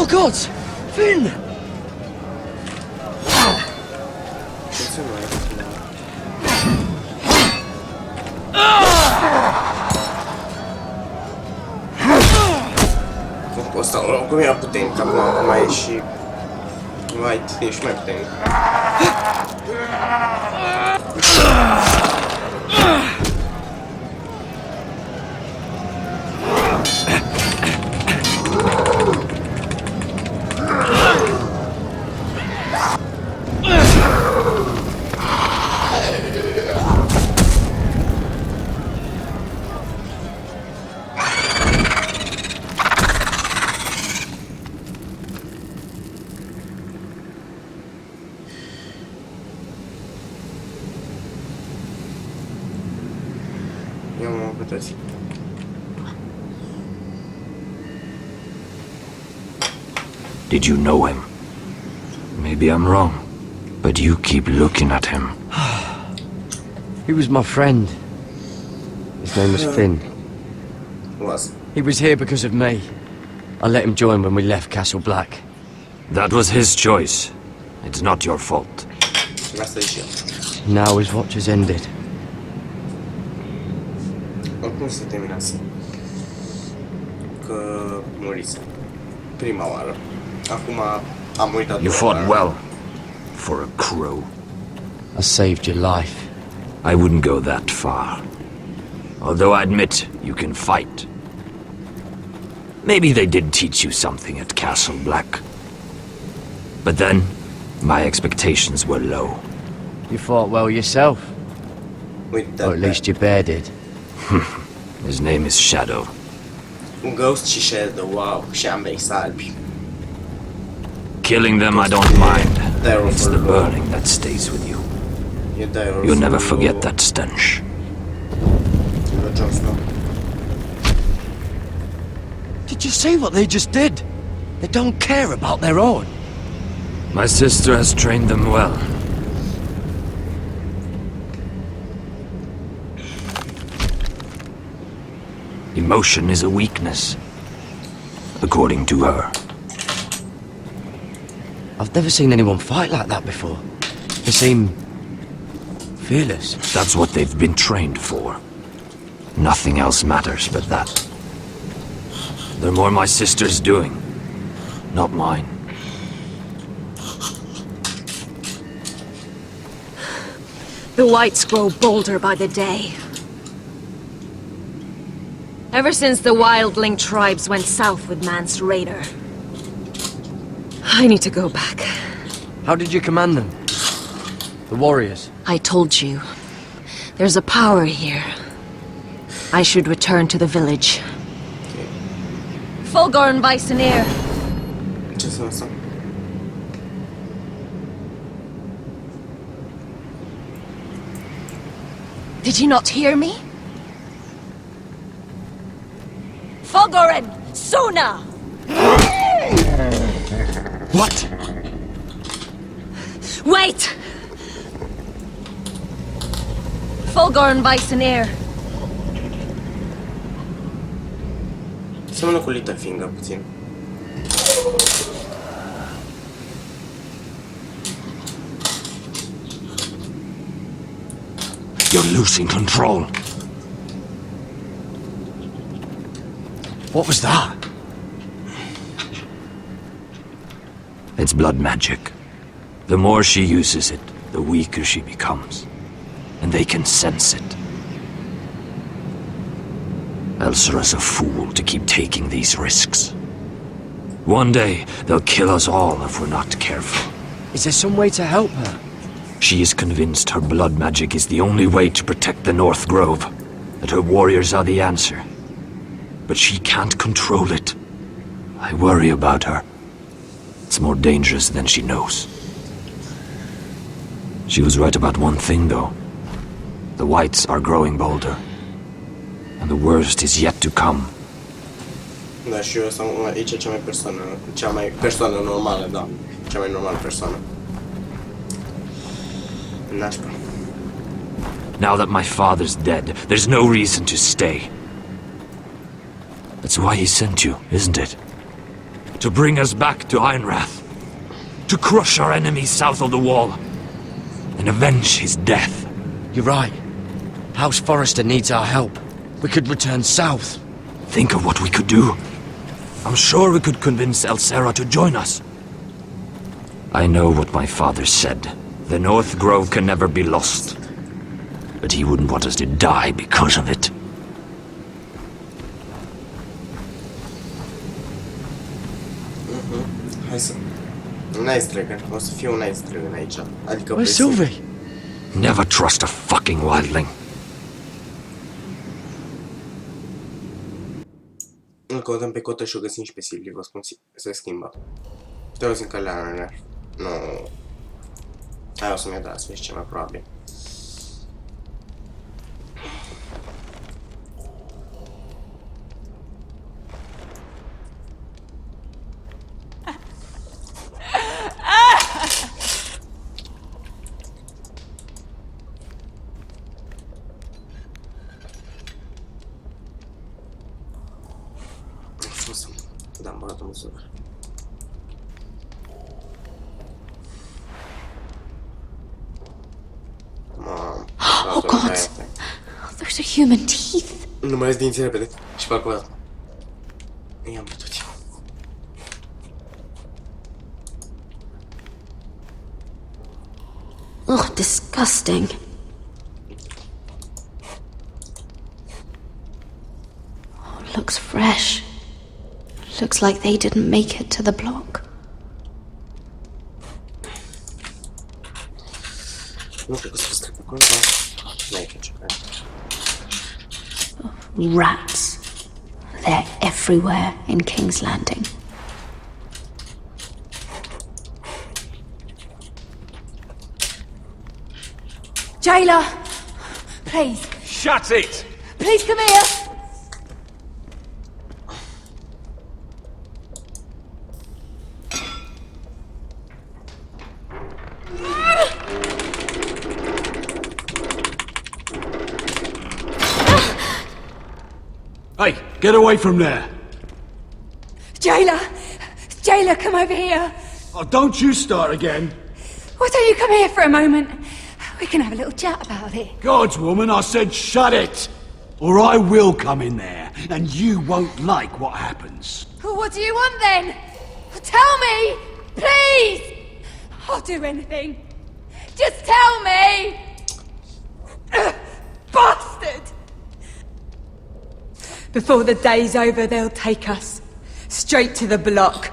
gods! Finn! Ăsta oricum era puternic, acum mai e și... Vai, ești mai puternic. Did you know him? Maybe I'm wrong, but you keep looking at him. He was my friend. His name was Finn. Was? He was here because of me. I let him join when we left Castle Black. That was his choice. It's not your fault. Now his watch has ended. Oricum se terminase. Că murise. Prima oară. Acum am uitat. You fought well. For a crow. I saved your life. I wouldn't go that far. Although I admit you can fight. Maybe they did teach you something at Castle Black. But then, my expectations were low. You fought well yourself. Or at least your bear did. His name is Shadow. Ghost și Shadow, wow, și ambei salbi. Killing them I don't mind. It's the burning that stays with you. You'll never forget that stench. Did you see what they just did? They don't care about their own. My sister has trained them well. Emotion is a weakness, according to her. I've never seen anyone fight like that before. They seem fearless. That's what they've been trained for. Nothing else matters but that. They're more my sister's doing, not mine. The whites grow bolder by the day. Ever since the wildling tribes went south with Man's raider. I need to go back. How did you command them? The warriors? I told you. There's a power here. I should return to the village. Fulgor Weisseneer. Ce înseamnă asta? Did you not hear me? Fulgoren Sona! What? Wait! Fulgor Weisseneer. Seamănă cu Littlefinger puțin. You're losing control. What was that? It's blood magic. The more she uses it, the weaker she becomes. And they can sense it. Elsera's a fool to keep taking these risks. One day, they'll kill us all if we're not careful. Is there some way to help her? She is convinced her blood magic is the only way to protect the North Grove, that her warriors are the answer. But she can't control it. I worry about her. It's more dangerous than she knows. She was right about one thing, though. The whites are growing bolder. And the worst is yet to come. Da, și eu sunt aici cea mai persoană normală, da. Cea mai normală persoană. Nașpa. Now that my father's dead, there's no reason to stay. That's why he sent you, isn't it? To bring us back to Einrath. To crush our enemies south of the wall. And avenge his death. You're right. House Forrester needs our help. We could return south. Think of what we could do. I'm sure we could convince Elsera to join us. I know what my father said. The North Grove can never be lost. But he wouldn't want us to die because of it. Hai să... Un icebreaker. O să fie un icebreaker aici. Adică... Where's Sylvie? Never trust a fucking wildling. Îl căutăm pe cotă și o găsim și pe Silvie, vă spun, se schimbă. Te auzi în căleană, nu... Hai, o să-mi ia să fie cel mai probabil. Oh God! Those are human teeth. Nu mai ies dinții repede și fac o dată. I-am putut eu. Ugh, disgusting. Oh, looks fresh. Looks like they didn't make it to the block. Nu știu că să stai pe acolo, dar n-ai că ce cred. Rats. They're everywhere in King's Landing. Jailer! Please. Shut it! Please come here! Hey, get away from there! Jailer! Jailer, come over here! Oh, don't you start again! Why don't you come here for a moment? We can have a little chat about it. Gods, woman, I said shut it! Or I will come in there, and you won't like what happens. Well, what do you want then? Tell me! Please! I'll do anything. Just tell me! Bastard! Before the day's over, they'll take us straight to the block.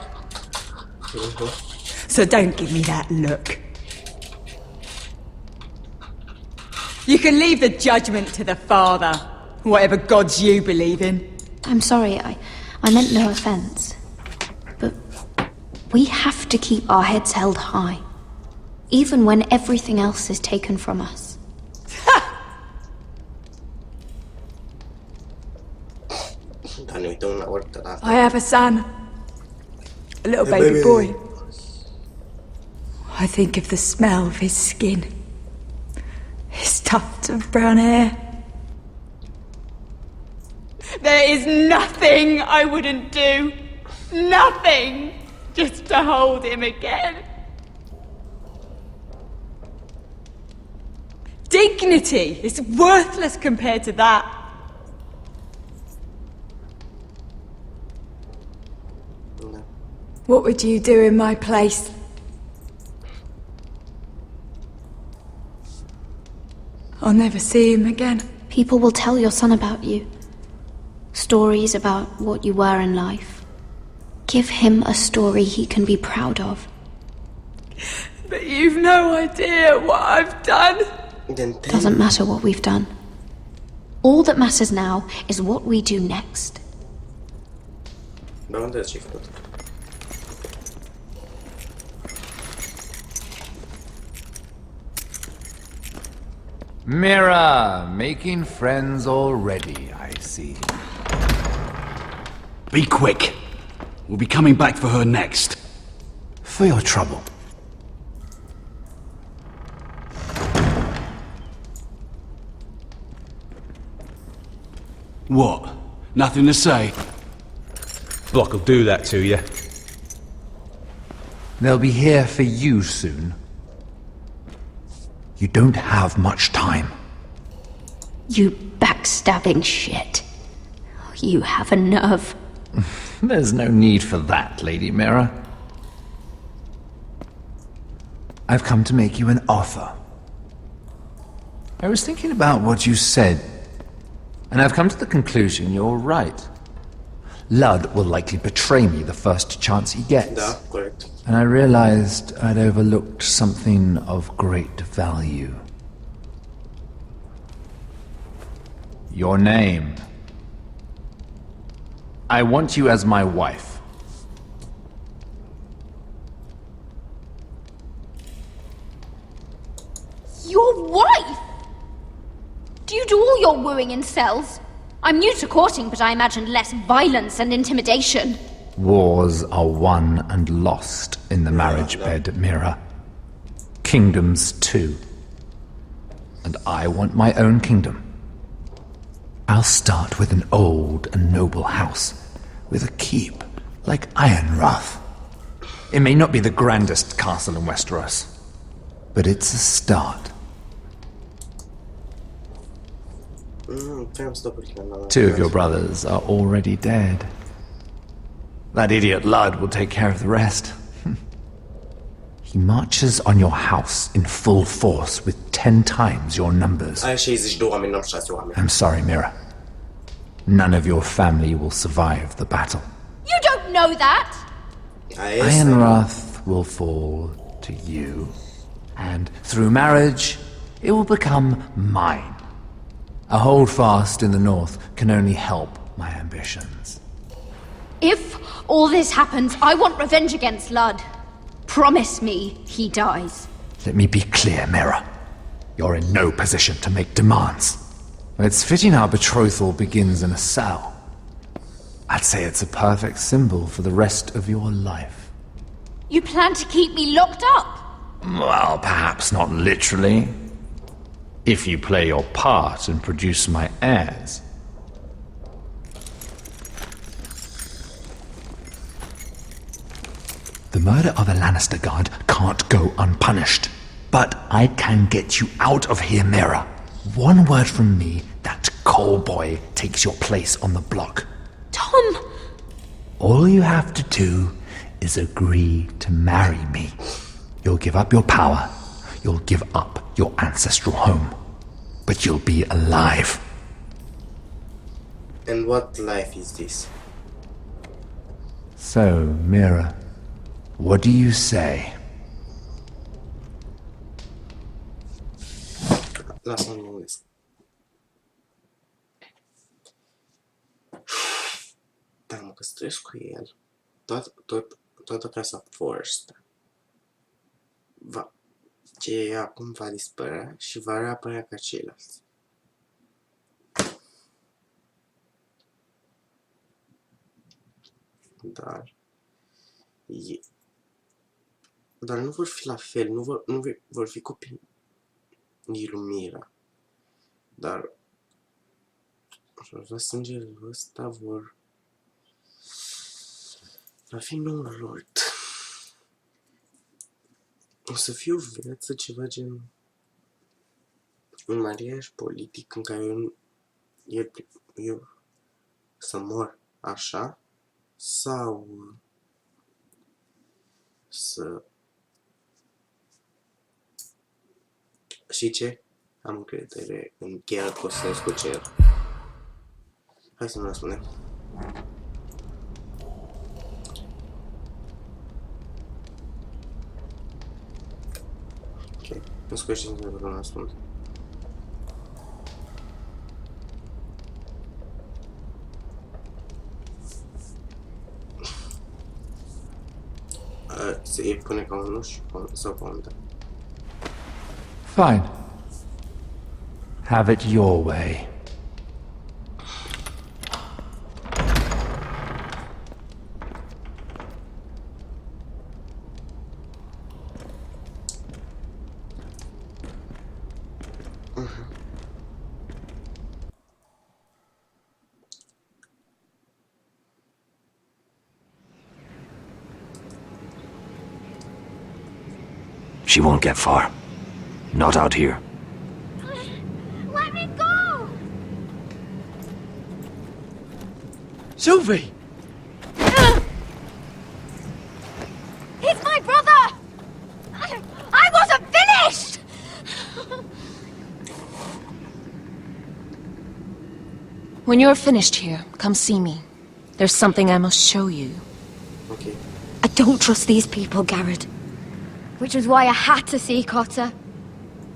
So don't give me that look. You can leave the judgment to the Father, whatever gods you believe in. I'm sorry, I meant no offense, but we have to keep our heads held high, even when everything else is taken from us. I have a son. A little baby boy. I think of the smell of his skin. His tufts of brown hair. There is nothing I wouldn't do. Nothing! Just to hold him again. Dignity is worthless compared to that. What would you do in my place? I'll never see him again. People will tell your son about you. Stories about what you were in life. Give him a story he can be proud of. But you've no idea what I've done. Doesn't matter what we've done. All that matters now is what we do next. Mira, making friends already, I see. Be quick. We'll be coming back for her next. For your trouble. What? Nothing to say? Block will do that to you. They'll be here for you soon. You don't have much time. You backstabbing shit. You have a nerve. There's no need for that, Lady Mira. I've come to make you an offer. I was thinking about what you said, and I've come to the conclusion you're right. Ludd will likely betray me the first chance he gets. Da, corect. And I realized I'd overlooked something of great value. Your name. I want you as my wife. Your wife? Do you do all your wooing in cells? I'm new to courting, but I imagined less violence and intimidation. Wars are won and lost in the marriage bed, Mira. Kingdoms too. And I want my own kingdom. I'll start with an old and noble house, with a keep like Ironrath. It may not be the grandest castle in Westeros, but it's a start. Two of your brothers are already dead. That idiot Ludd will take care of the rest. He marches on your house in full force with 10 times your numbers. I'm sorry, Mira. None of your family will survive the battle. You don't know that! Ironrath will fall to you, and through marriage, it will become mine. A holdfast in the north can only help my ambitions. If all this happens, I want revenge against Ludd. Promise me he dies. Let me be clear, Mira. You're in no position to make demands. It's fitting our betrothal begins in a cell. I'd say it's a perfect symbol for the rest of your life. You plan to keep me locked up? Well, perhaps not literally. If you play your part and produce my heirs. The murder of a Lannister guard can't go unpunished. But I can get you out of here, Mira. One word from me, that coal boy takes your place on the block. Tom! All you have to do is agree to marry me. You'll give up your power. You'll give up your ancestral home. But you'll be alive. And what life is this? So, Mira, what do you say? Lasă-mă în engleză. Da, mă, că trăiesc cu el. Toată casa Forst ce acum va dispărea și va reapărea ca ceilalți. Dar nu vor fi la fel, nu vor fi copii Lumira. Dar sângele ăsta va fi noul Lord. O să fie o viață ceva gen un mariaj politic în care eu să mor așa sau să... Și ce? Am încredere în chiar că o să ies cu cer. Hai să nu răspundem. Ok, nu scoși să nu răspund. Se pune ca un nu sau ca un da. Fine. Have it your way. She won't get far. Not out here. Let me go! Sylvie! He's my brother! I wasn't finished! When you're finished here, come see me. There's something I must show you. Okay. I don't trust these people, Garrett. Which was why I had to see Cotter.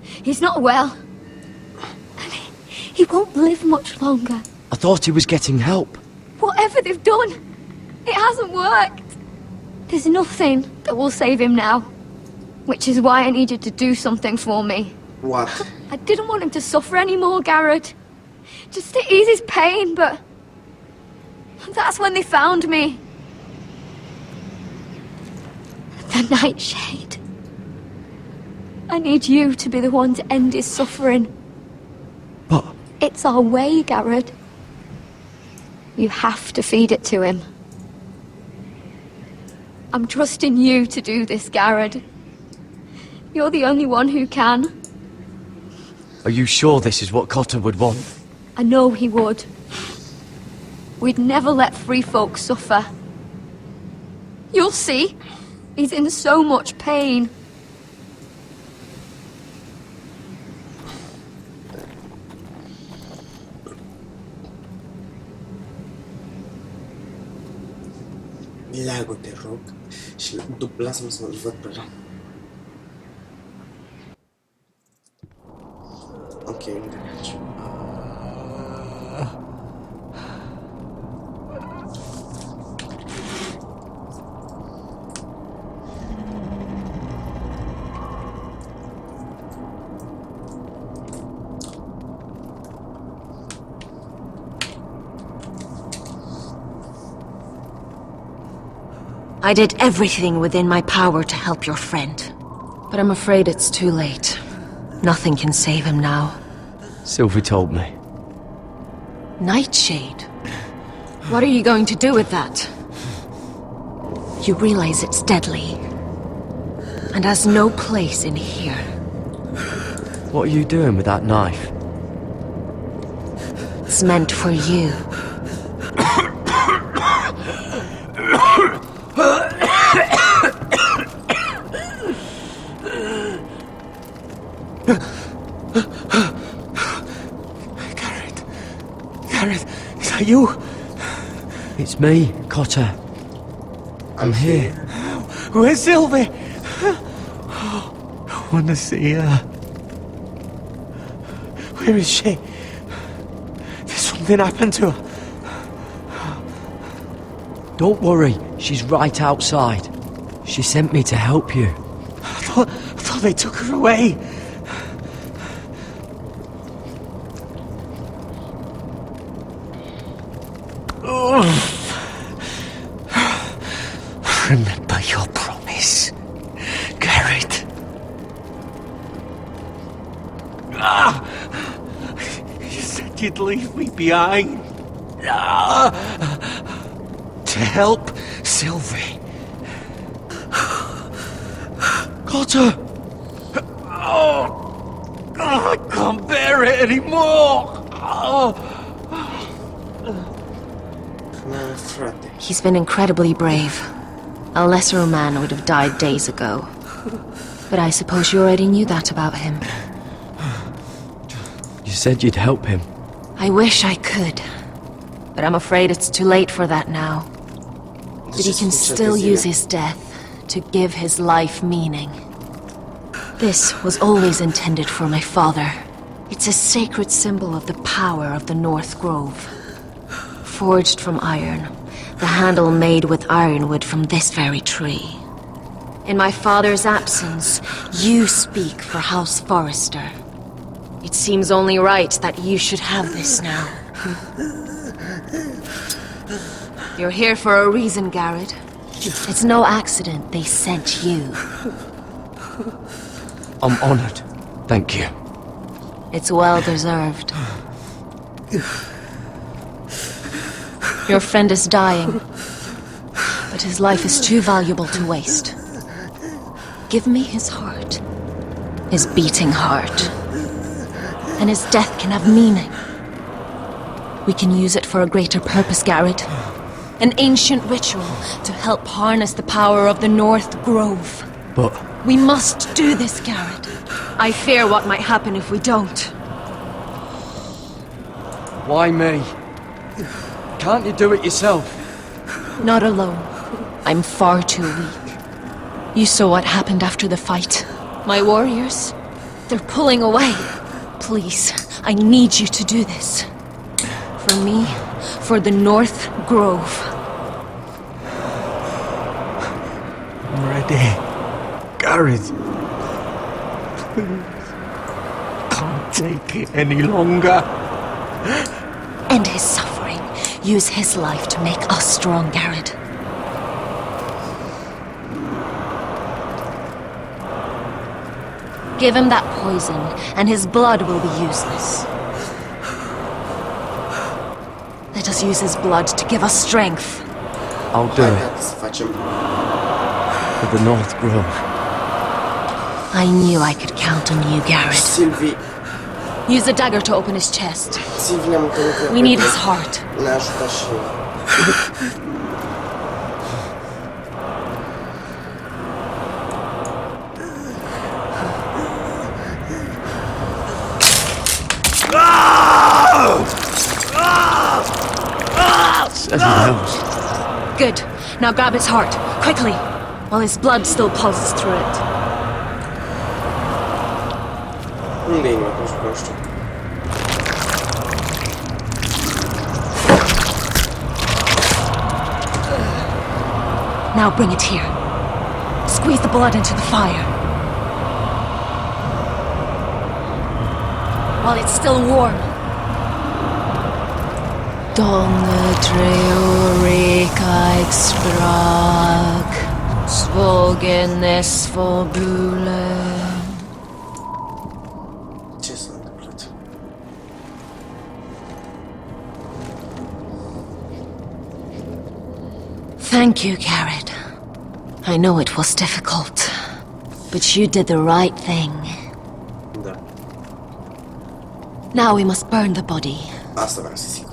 He's not well. And he won't live much longer. I thought he was getting help. Whatever they've done, it hasn't worked. There's nothing that will save him now. Which is why I need you to do something for me. What? I didn't want him to suffer anymore, Garrett. Just to ease his pain, but... that's when they found me. The Nightshade. I need you to be the one to end his suffering. But... it's our way, Garrett. You have to feed it to him. I'm trusting you to do this, Garrett. You're the only one who can. Are you sure this is what Cotter would want? I know he would. We'd never let free folk suffer. You'll see. He's in so much pain. Leagă, te rog, și după lasă-mă să-l văd pe ăla. Ok, nu vine aici. I did everything within my power to help your friend. But I'm afraid it's too late. Nothing can save him now. Sylvie told me. Nightshade? What are you going to do with that? You realize it's deadly. And has no place in here. What are you doing with that knife? It's meant for you. Garrett, is that you? It's me, Cotter. I'm here. Where's Sylvie? I want to see her. Where is she? Did something happen to her? Don't worry, she's right outside. She sent me to help you. I thought they took her away. Remember your promise, Garrett. You said you'd leave me behind. To help Sylvie. Got her. Oh, I can't bear it anymore. He's been incredibly brave. A lesser man would have died days ago. But I suppose you already knew that about him. You said you'd help him. I wish I could. But I'm afraid it's too late for that now. But he can still use his death to give his life meaning. This was always intended for my father. It's a sacred symbol of the power of the North Grove. Forged from iron, the handle made with ironwood from this very tree. In my father's absence, you speak for House Forrester. It seems only right that you should have this now. You're here for a reason, Garrett. It's no accident they sent you. I'm honored. Thank you. It's well deserved. Your friend is dying, but his life is too valuable to waste. Give me his heart, his beating heart, and his death can have meaning. We can use it for a greater purpose, Garrett. An ancient ritual to help harness the power of the North Grove. But... We must do this, Garrett. I fear what might happen if we don't. Why me? Can't you do it yourself? Not alone. I'm far too weak. You saw what happened after the fight. My warriors, they're pulling away. Please, I need you to do this. For me, for the North Grove. I'm ready. Garrett. Please. Can't take it any longer. End his suffering. Use his life to make us strong, Garrett. Give him that poison, and his blood will be useless. Let us use his blood to give us strength. I'll do it. For the North Grove. I knew I could count on you, Garrett. Sylvie. Use a dagger to open his chest. Sylvie n-am întâlnit. We need his heart. Ne ajută și... Good. Now grab his heart, quickly, while his blood still pulses through it. Unde e inima? Nu știu. Now bring it here. Squeeze the blood into the fire. While it's still warm. Donne treorica exprag, svogen esfobule. Ce s-a întâmplat? Thank you, Garrett. I know it was difficult, but you did the right thing. Da. Now we must burn the body. Asta vreau să zic.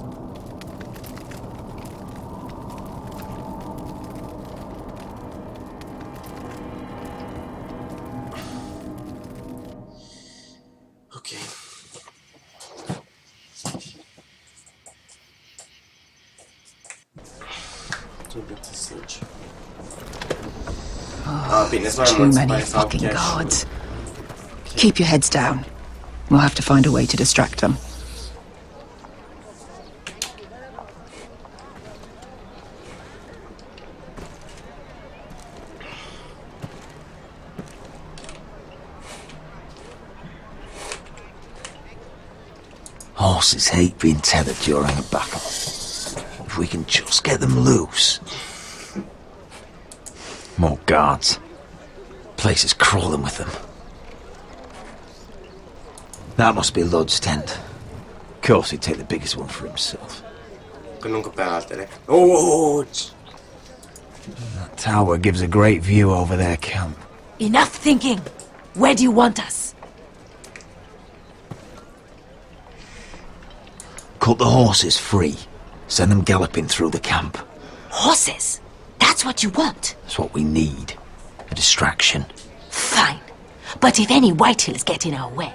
Ok. Trebuie să zici. Bine, Too many fucking guards. Keep your heads down. We'll have to find a way to distract them. Horses hate being tethered during a battle. If we can just get them loose. More guards. Place is crawling with them. That must be Lud's tent. Of course he'd take the biggest one for himself. Că nu pe altele. Oh! That tower gives a great view over their camp. Enough thinking! Where do you want us? Cut the horses free. Send them galloping through the camp. Horses? That's what you want? That's what we need. A distraction. Fine. But if any whitehills get in our way,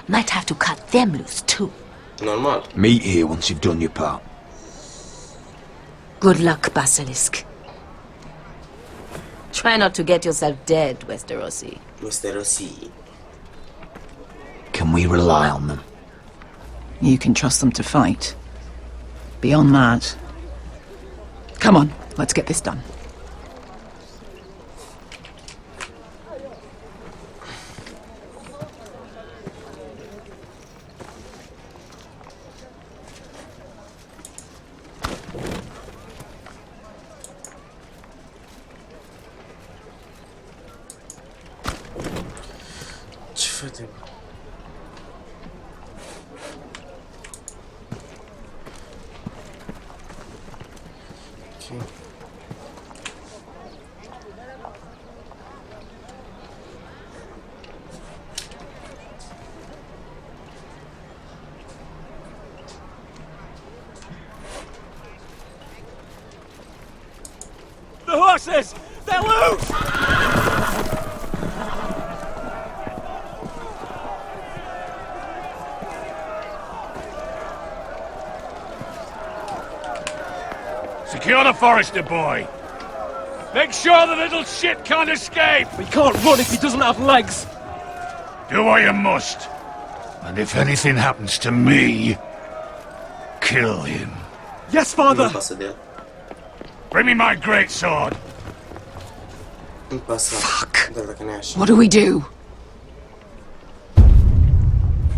might have to cut them loose too. Normal. Meet here once you've done your part. Good luck, Basilisk. Try not to get yourself dead, Westerosi. Westerosi. Can we rely on them? You can trust them to fight. Beyond that... Come on, let's get this done. Ce facem? The horses! They're loose! Secure the Forester boy. Make sure the little shit can't escape. We can't run if he doesn't have legs. Do what you must. And if anything happens to me, kill him. Yes, father. Bring me my greatsword. Fuck. What do we do?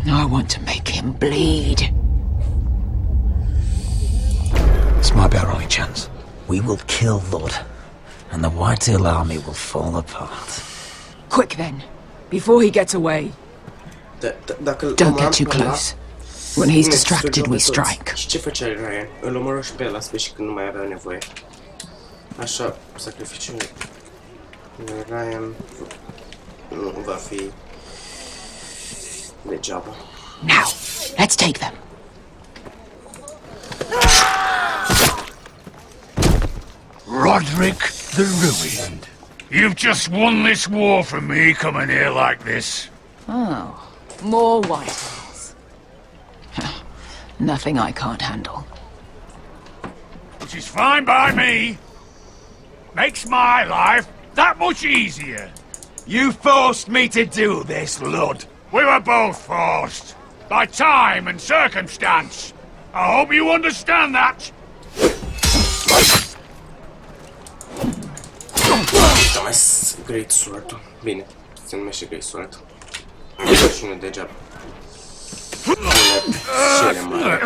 I want to make him bleed. This might be our only chance. We will kill Lud, and the Whitehill army will fall apart. Quick then, before he gets away. Don't get too close. When he's distracted, we strike. Și ce făcea Ryan? Îl omoră și pe el la sfârșit când nu mai avea nevoie. Așa, sacrificiul lui Ryan nu va fi degeaba. Now, let's take them. Roderick the Ruined. You've just won this war from me coming here like this. Oh, more whitehills. Nothing I can't handle. Which is fine by me. Makes my life that much easier. You forced me to do this, Lud. We were both forced. By time and circumstance. I hope you understand that. Da, mai Great Sword-ul. Bine, se numește Great Sword. Și nu degeaba. Cele mari.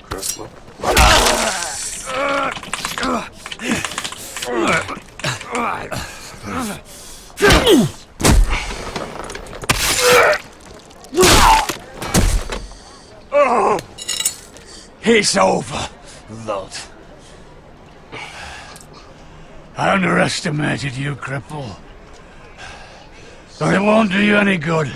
Crossbow. It's over, Lud. I underestimated you, cripple. But it won't do you any good.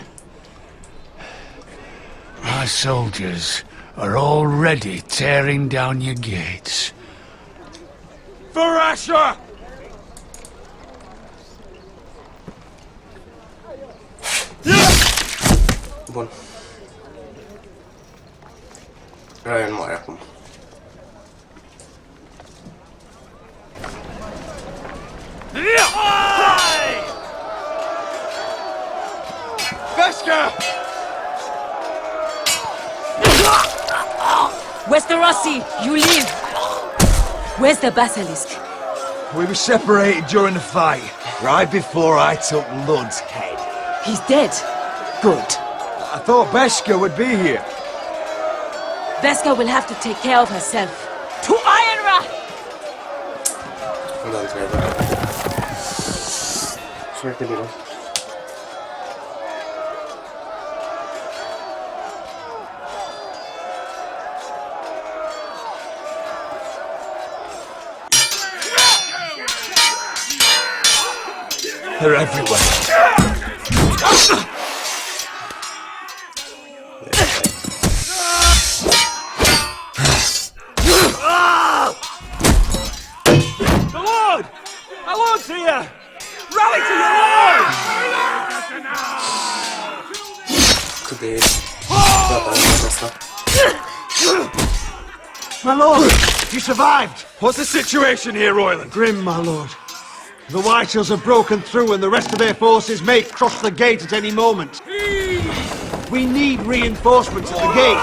My soldiers are already tearing down your gates. For Asher! Bun. Ryan moare acum. Veska! Westerosi, you live! Where's the basilisk? We were separated during the fight, right before I took Lud's head. He's dead. Good. I thought Veska would be here. Veska will have to take care of herself. To Ironrath! Nu-l trebuie. Foarte bine. They're everywhere. The Lord! Our Lord's here! Rally to your Lord! Cât de data asta. My lord, you survived! What's the situation here, Royland? Grim, my lord. The Whitehills have broken through and the rest of their forces may cross the gate at any moment. We need reinforcements at the gate.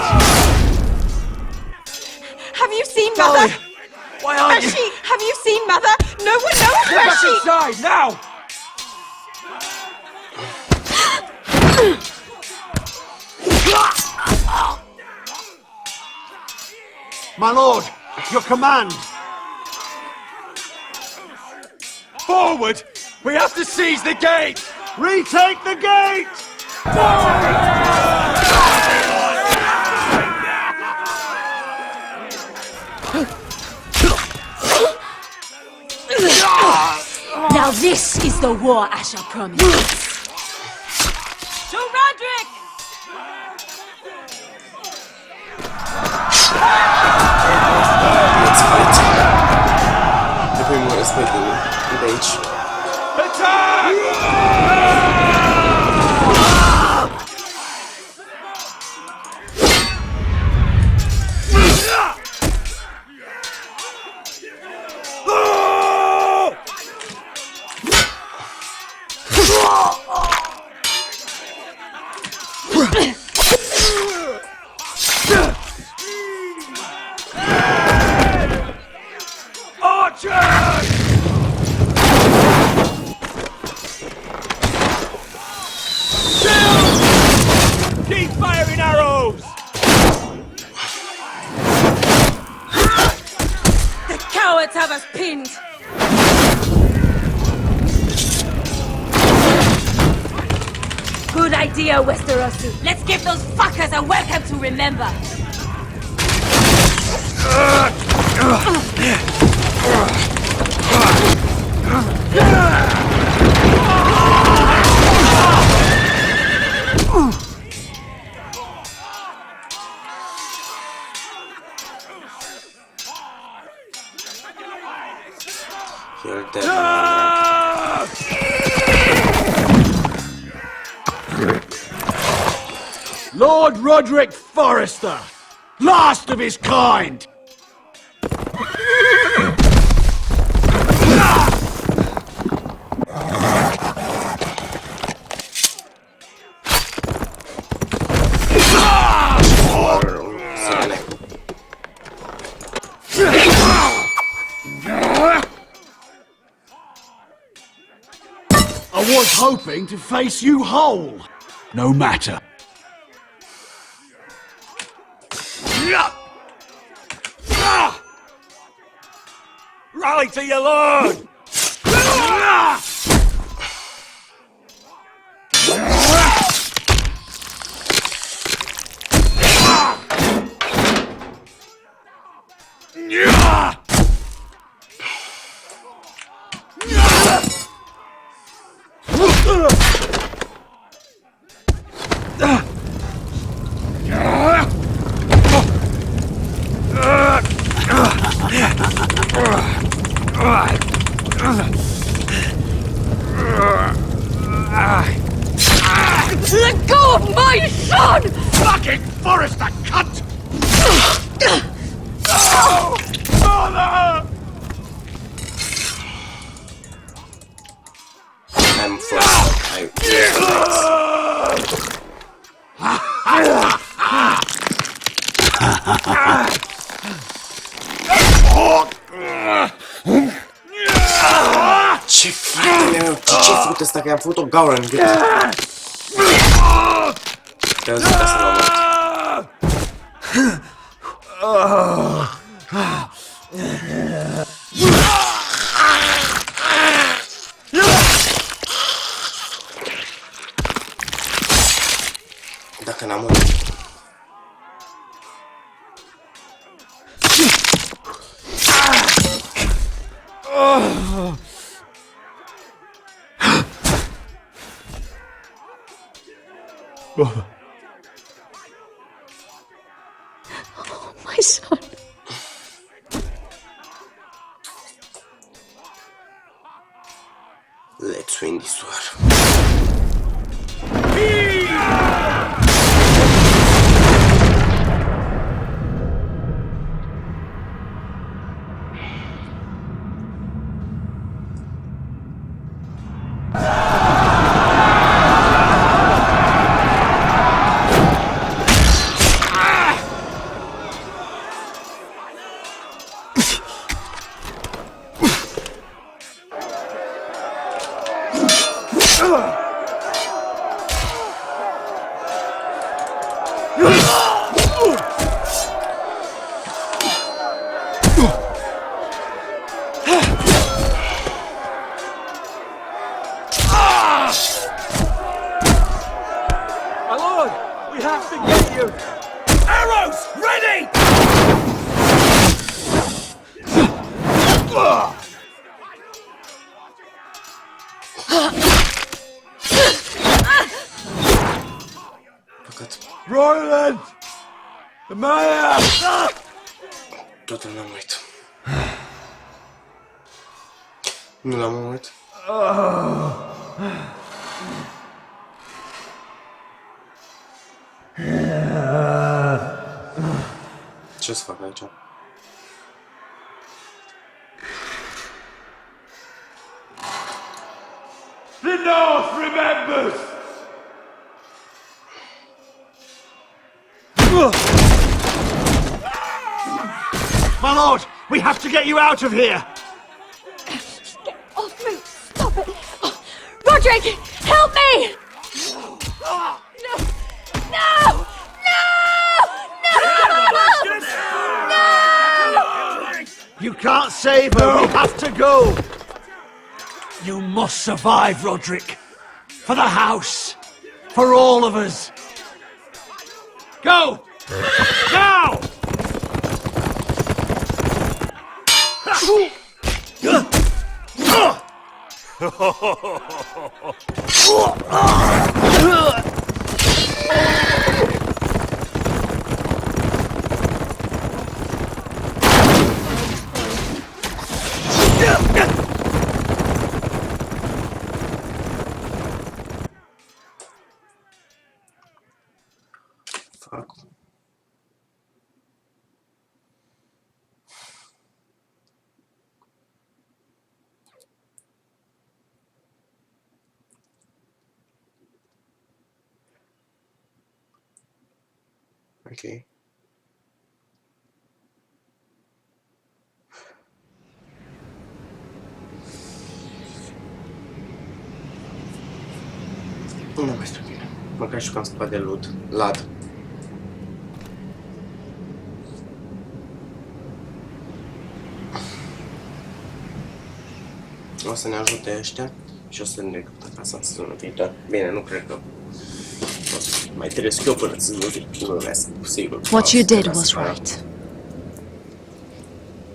Have you seen Mother? Why aren't you? Have you seen Mother? No one knows Get where back she... inside, now! My lord, your command. Forward! We have to seize the gate! Retake the gate! Now this is the war Asher promised. To Roderick! Let's fight. Trebuie mă respect de aici. Keep firing arrows! The cowards have us pinned! Good idea, Westerosi. Let's give those fuckers a welcome to remember. You're dead. Lord Roderick Forrester, last of his kind! I was hoping to face you whole. No matter. Rally to your lord! Ce frate meu, ce ai făcut ăsta? Că i-am făcut o gaură în gât. Te-au zis asta la mort. Dacă n-am murit. My son. Let's win this war. My lord, we have to get you. Arrows, ready! Roland! The mayor! Totul n-am murit. Nu l-am murit. Ce să fac aici? The North remembers! My lord, we have to get you out of here! Get off me! Stop it! Oh, Roderick! Help me! No! No! No! You can't save her, we have to go! You must survive, Roderick. For the house. For all of us. Go! Now! Fuck. Okay. Nu mai este bine. Măcar și că am scăpat de lad. O să ne ajute ăștia și o să ne recrutăm ca să sună viitor. Bine, nu cred că mai trebuie eu până să nu vezi, sigur. What you did was right.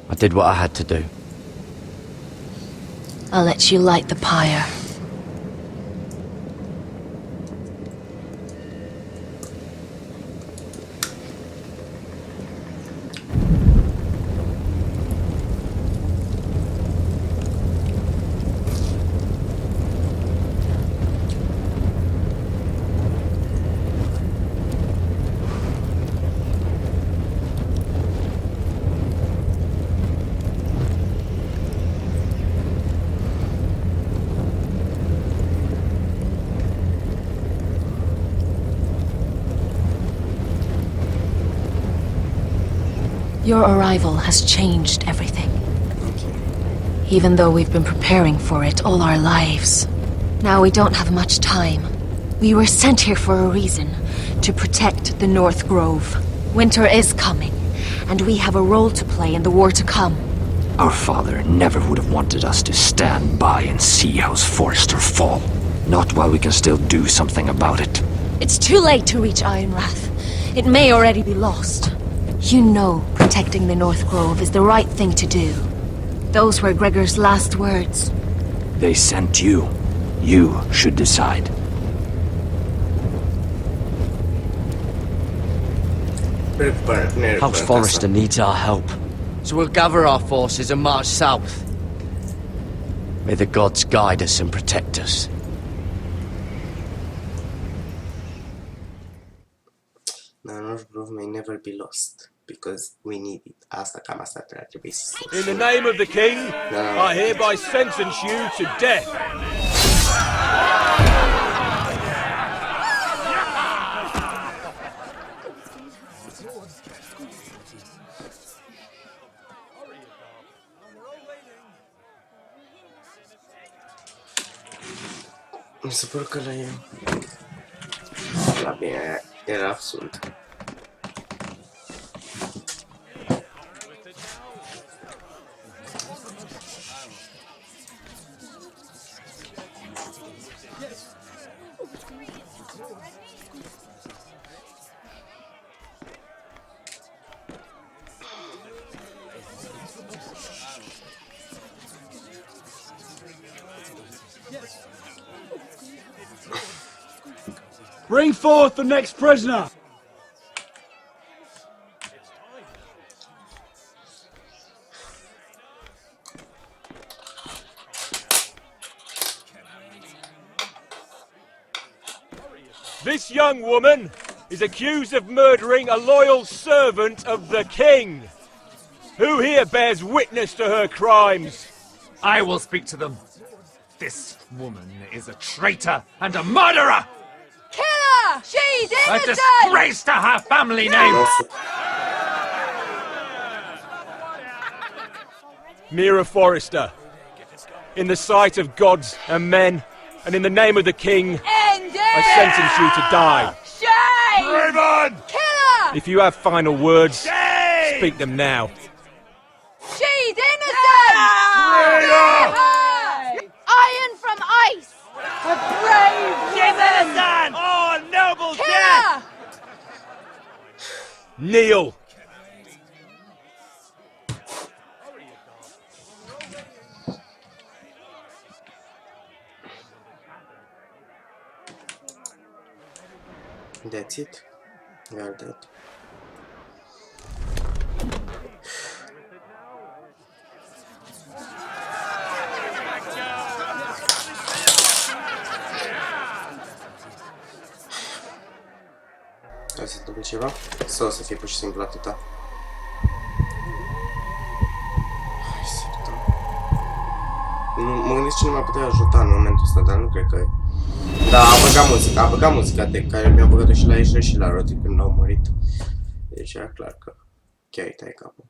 I did what I had to do. I'll let you light the pyre. Your arrival has changed everything. Even though we've been preparing for it all our lives. Now we don't have much time. We were sent here for a reason. To protect the North Grove. Winter is coming, and we have a role to play in the war to come. Our father never would have wanted us to stand by and see House Forrester fall. Not while we can still do something about it. It's too late to reach Ironrath. It may already be lost. You know protecting the North Grove is the right thing to do. Those were Gregor's last words. They sent you. You should decide. House Forrester needs our help, so we'll gather our forces and march south. May the gods guide us and protect us. The North Grove may never be lost, because we need it. Cam asta trebui să spun. In the name of the king, I hereby sentence you to death. Mi se pare că la bine era absurd. Bring forth the next prisoner! This young woman is accused of murdering a loyal servant of the king. Who here bears witness to her crimes? I will speak to them. This woman is a traitor and a murderer! Kill her! She's A innocent! disgrace to her family name! Mira Forrester, in the sight of gods and men, and in the name of the king, I sentence you to die. Shame! Raven! Kill her! If you have final words, speak them now. She's innocent! Traitor! Iron from ice! A brave woman! Oh, noble Kill death! her! Kneel! That's it. We are dead. Hai să întâmple ceva? Sau să fie pur și simplu atâta? Hai să uităm. Mă gândesc cine m-a putea ajuta în momentul ăsta, dar nu cred că... Da, a băgat muzica de care mi-a băgat-o și la Ezra și la Roddy când l-au murit. Deci era clar că chiar îi tai capul.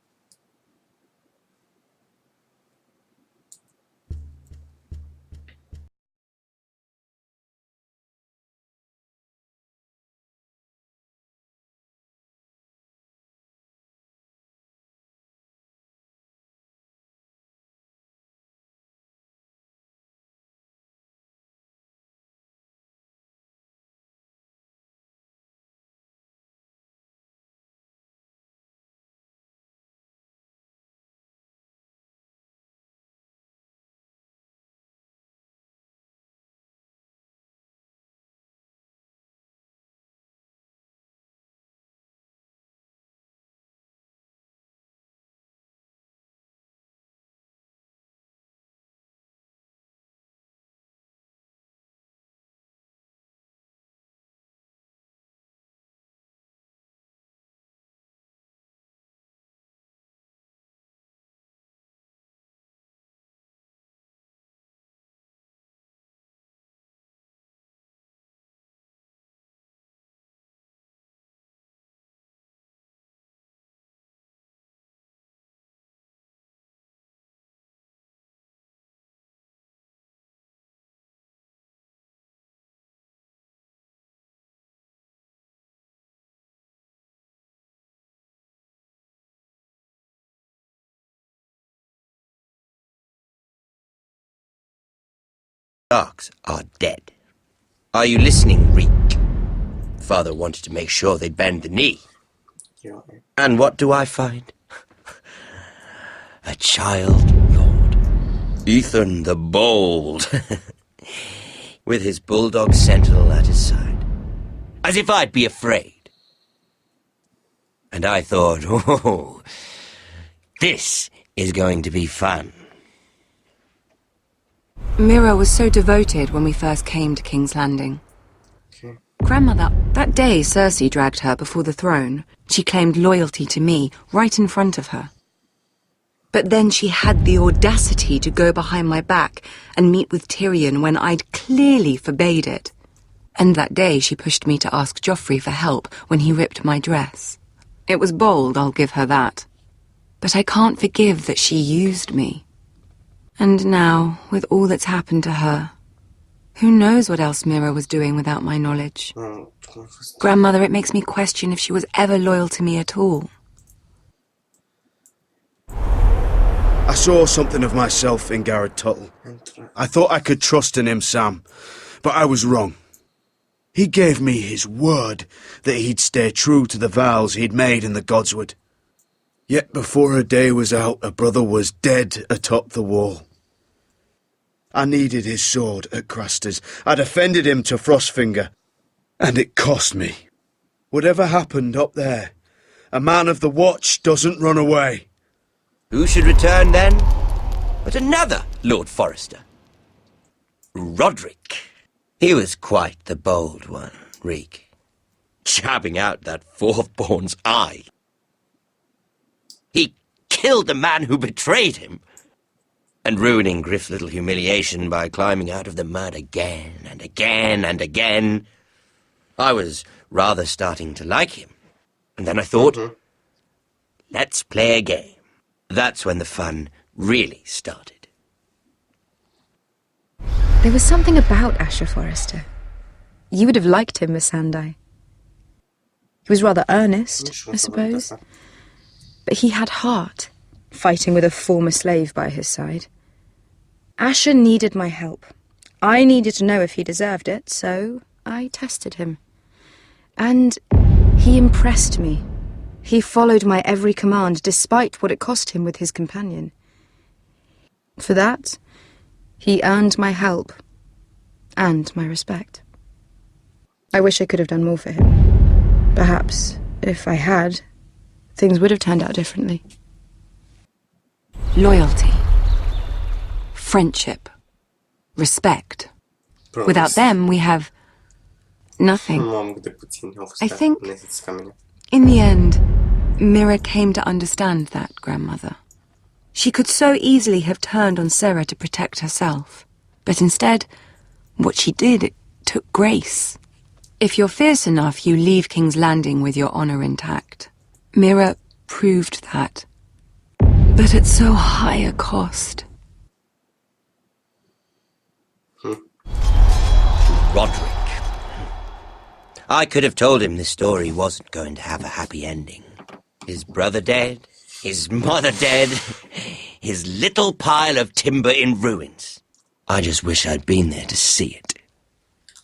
Starks are dead. Are you listening, Reek? Father wanted to make sure they'd bend the knee. And what do I find? A child lord. Ethan the Bold. With his bulldog sentinel at his side. As if I'd be afraid. And I thought, oh, this is going to be fun. Mira was so devoted when we first came to King's Landing. Okay. Grandmother, that day Cersei dragged her before the throne, she claimed loyalty to me right in front of her. But then she had the audacity to go behind my back and meet with Tyrion when I'd clearly forbade it. And that day she pushed me to ask Joffrey for help when he ripped my dress. It was bold, I'll give her that. But I can't forgive that she used me. And now, with all that's happened to her, who knows what else Mira was doing without my knowledge? Grandmother, it makes me question if she was ever loyal to me at all. I saw something of myself in Garrett Tuttle. I thought I could trust in him, Sam, but I was wrong. He gave me his word that he'd stay true to the vows he'd made in the Godswood. Yet before a day was out, a brother was dead atop the wall. I needed his sword at Craster's. I defended him to Frostfinger, and it cost me. Whatever happened up there, a man of the Watch doesn't run away. Who should return then? But another Lord Forrester. Roderick. He was quite the bold one, Reek. Jabbing out that fourth-born's eye. He killed the man who betrayed him. And ruining Griff's little humiliation by climbing out of the mud again and again and again. I was rather starting to like him. And then I thought, let's play a game. That's when the fun really started. There was something about Asher Forrester. You would have liked him, Miss Sandai. He was rather earnest, I suppose. But he had heart, fighting with a former slave by his side. Asher needed my help. I needed to know if he deserved it, so I tested him. And he impressed me. He followed my every command, despite what it cost him with his companion. For that, he earned my help and my respect. I wish I could have done more for him. Perhaps, if I had, things would have turned out differently. Loyalty. Friendship. Respect. Promise. Without them, we have nothing. I think, in the end, Mira came to understand that, Grandmother. She could so easily have turned on Sarah to protect herself. But instead, what she did, it took grace. If you're fierce enough, you leave King's Landing with your honor intact. Mira proved that. But at so high a cost. Roderick. I could have told him this story wasn't going to have a happy ending. His brother dead, his mother dead, his little pile of timber in ruins. I just wish I'd been there to see it.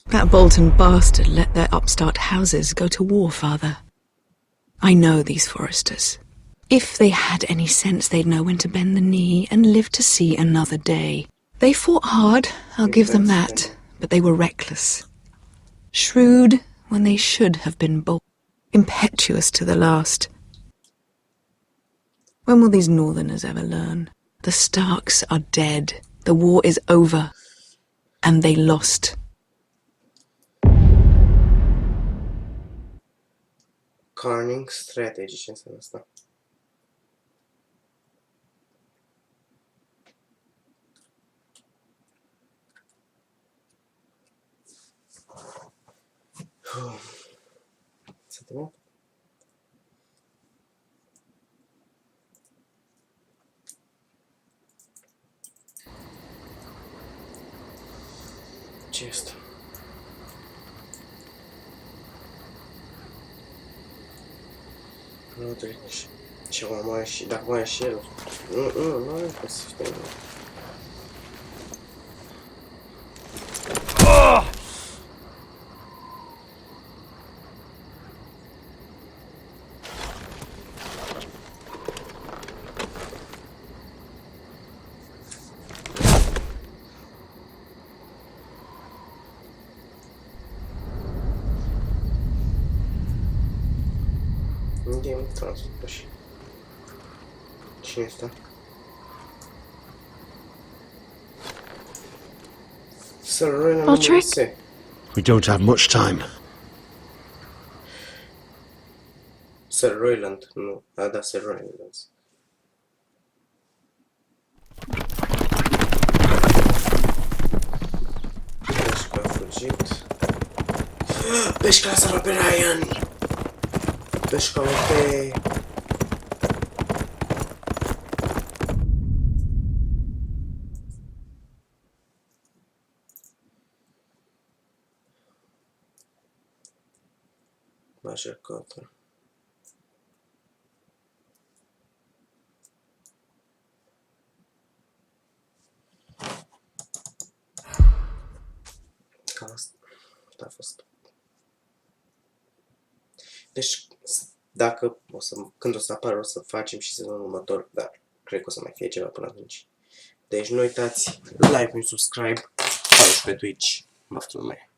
That Bolton bastard let their upstart houses go to war, Father. I know these Forresters. If they had any sense, they'd know when to bend the knee and live to see another day. They fought hard, I'll give them that, but they were reckless. Shrewd when they should have been bold. Impetuous to the last. When will these Northerners ever learn? The Starks are dead. The war is over. And they lost. Cunning strategy, ce înseamnă asta? Să te mă? Ce este? Nu trece. Ce mai și dacă mai și el. Nu are cum să fie. Game of Thrones, cine este? Sir Roland. We don't have much time. Sir Roland, nu. Da, Sir Roland. Peșca a fugit. Peșca a salvat pe Ryan! Peșca pe... Mașercată. Cam asta a fost. Deci, dacă când o să apară, o să facem și sezonul următor, dar cred că o să mai fie ceva până atunci. Deci nu uitați, like și subscribe, follow pe Twitch. Bafta lume.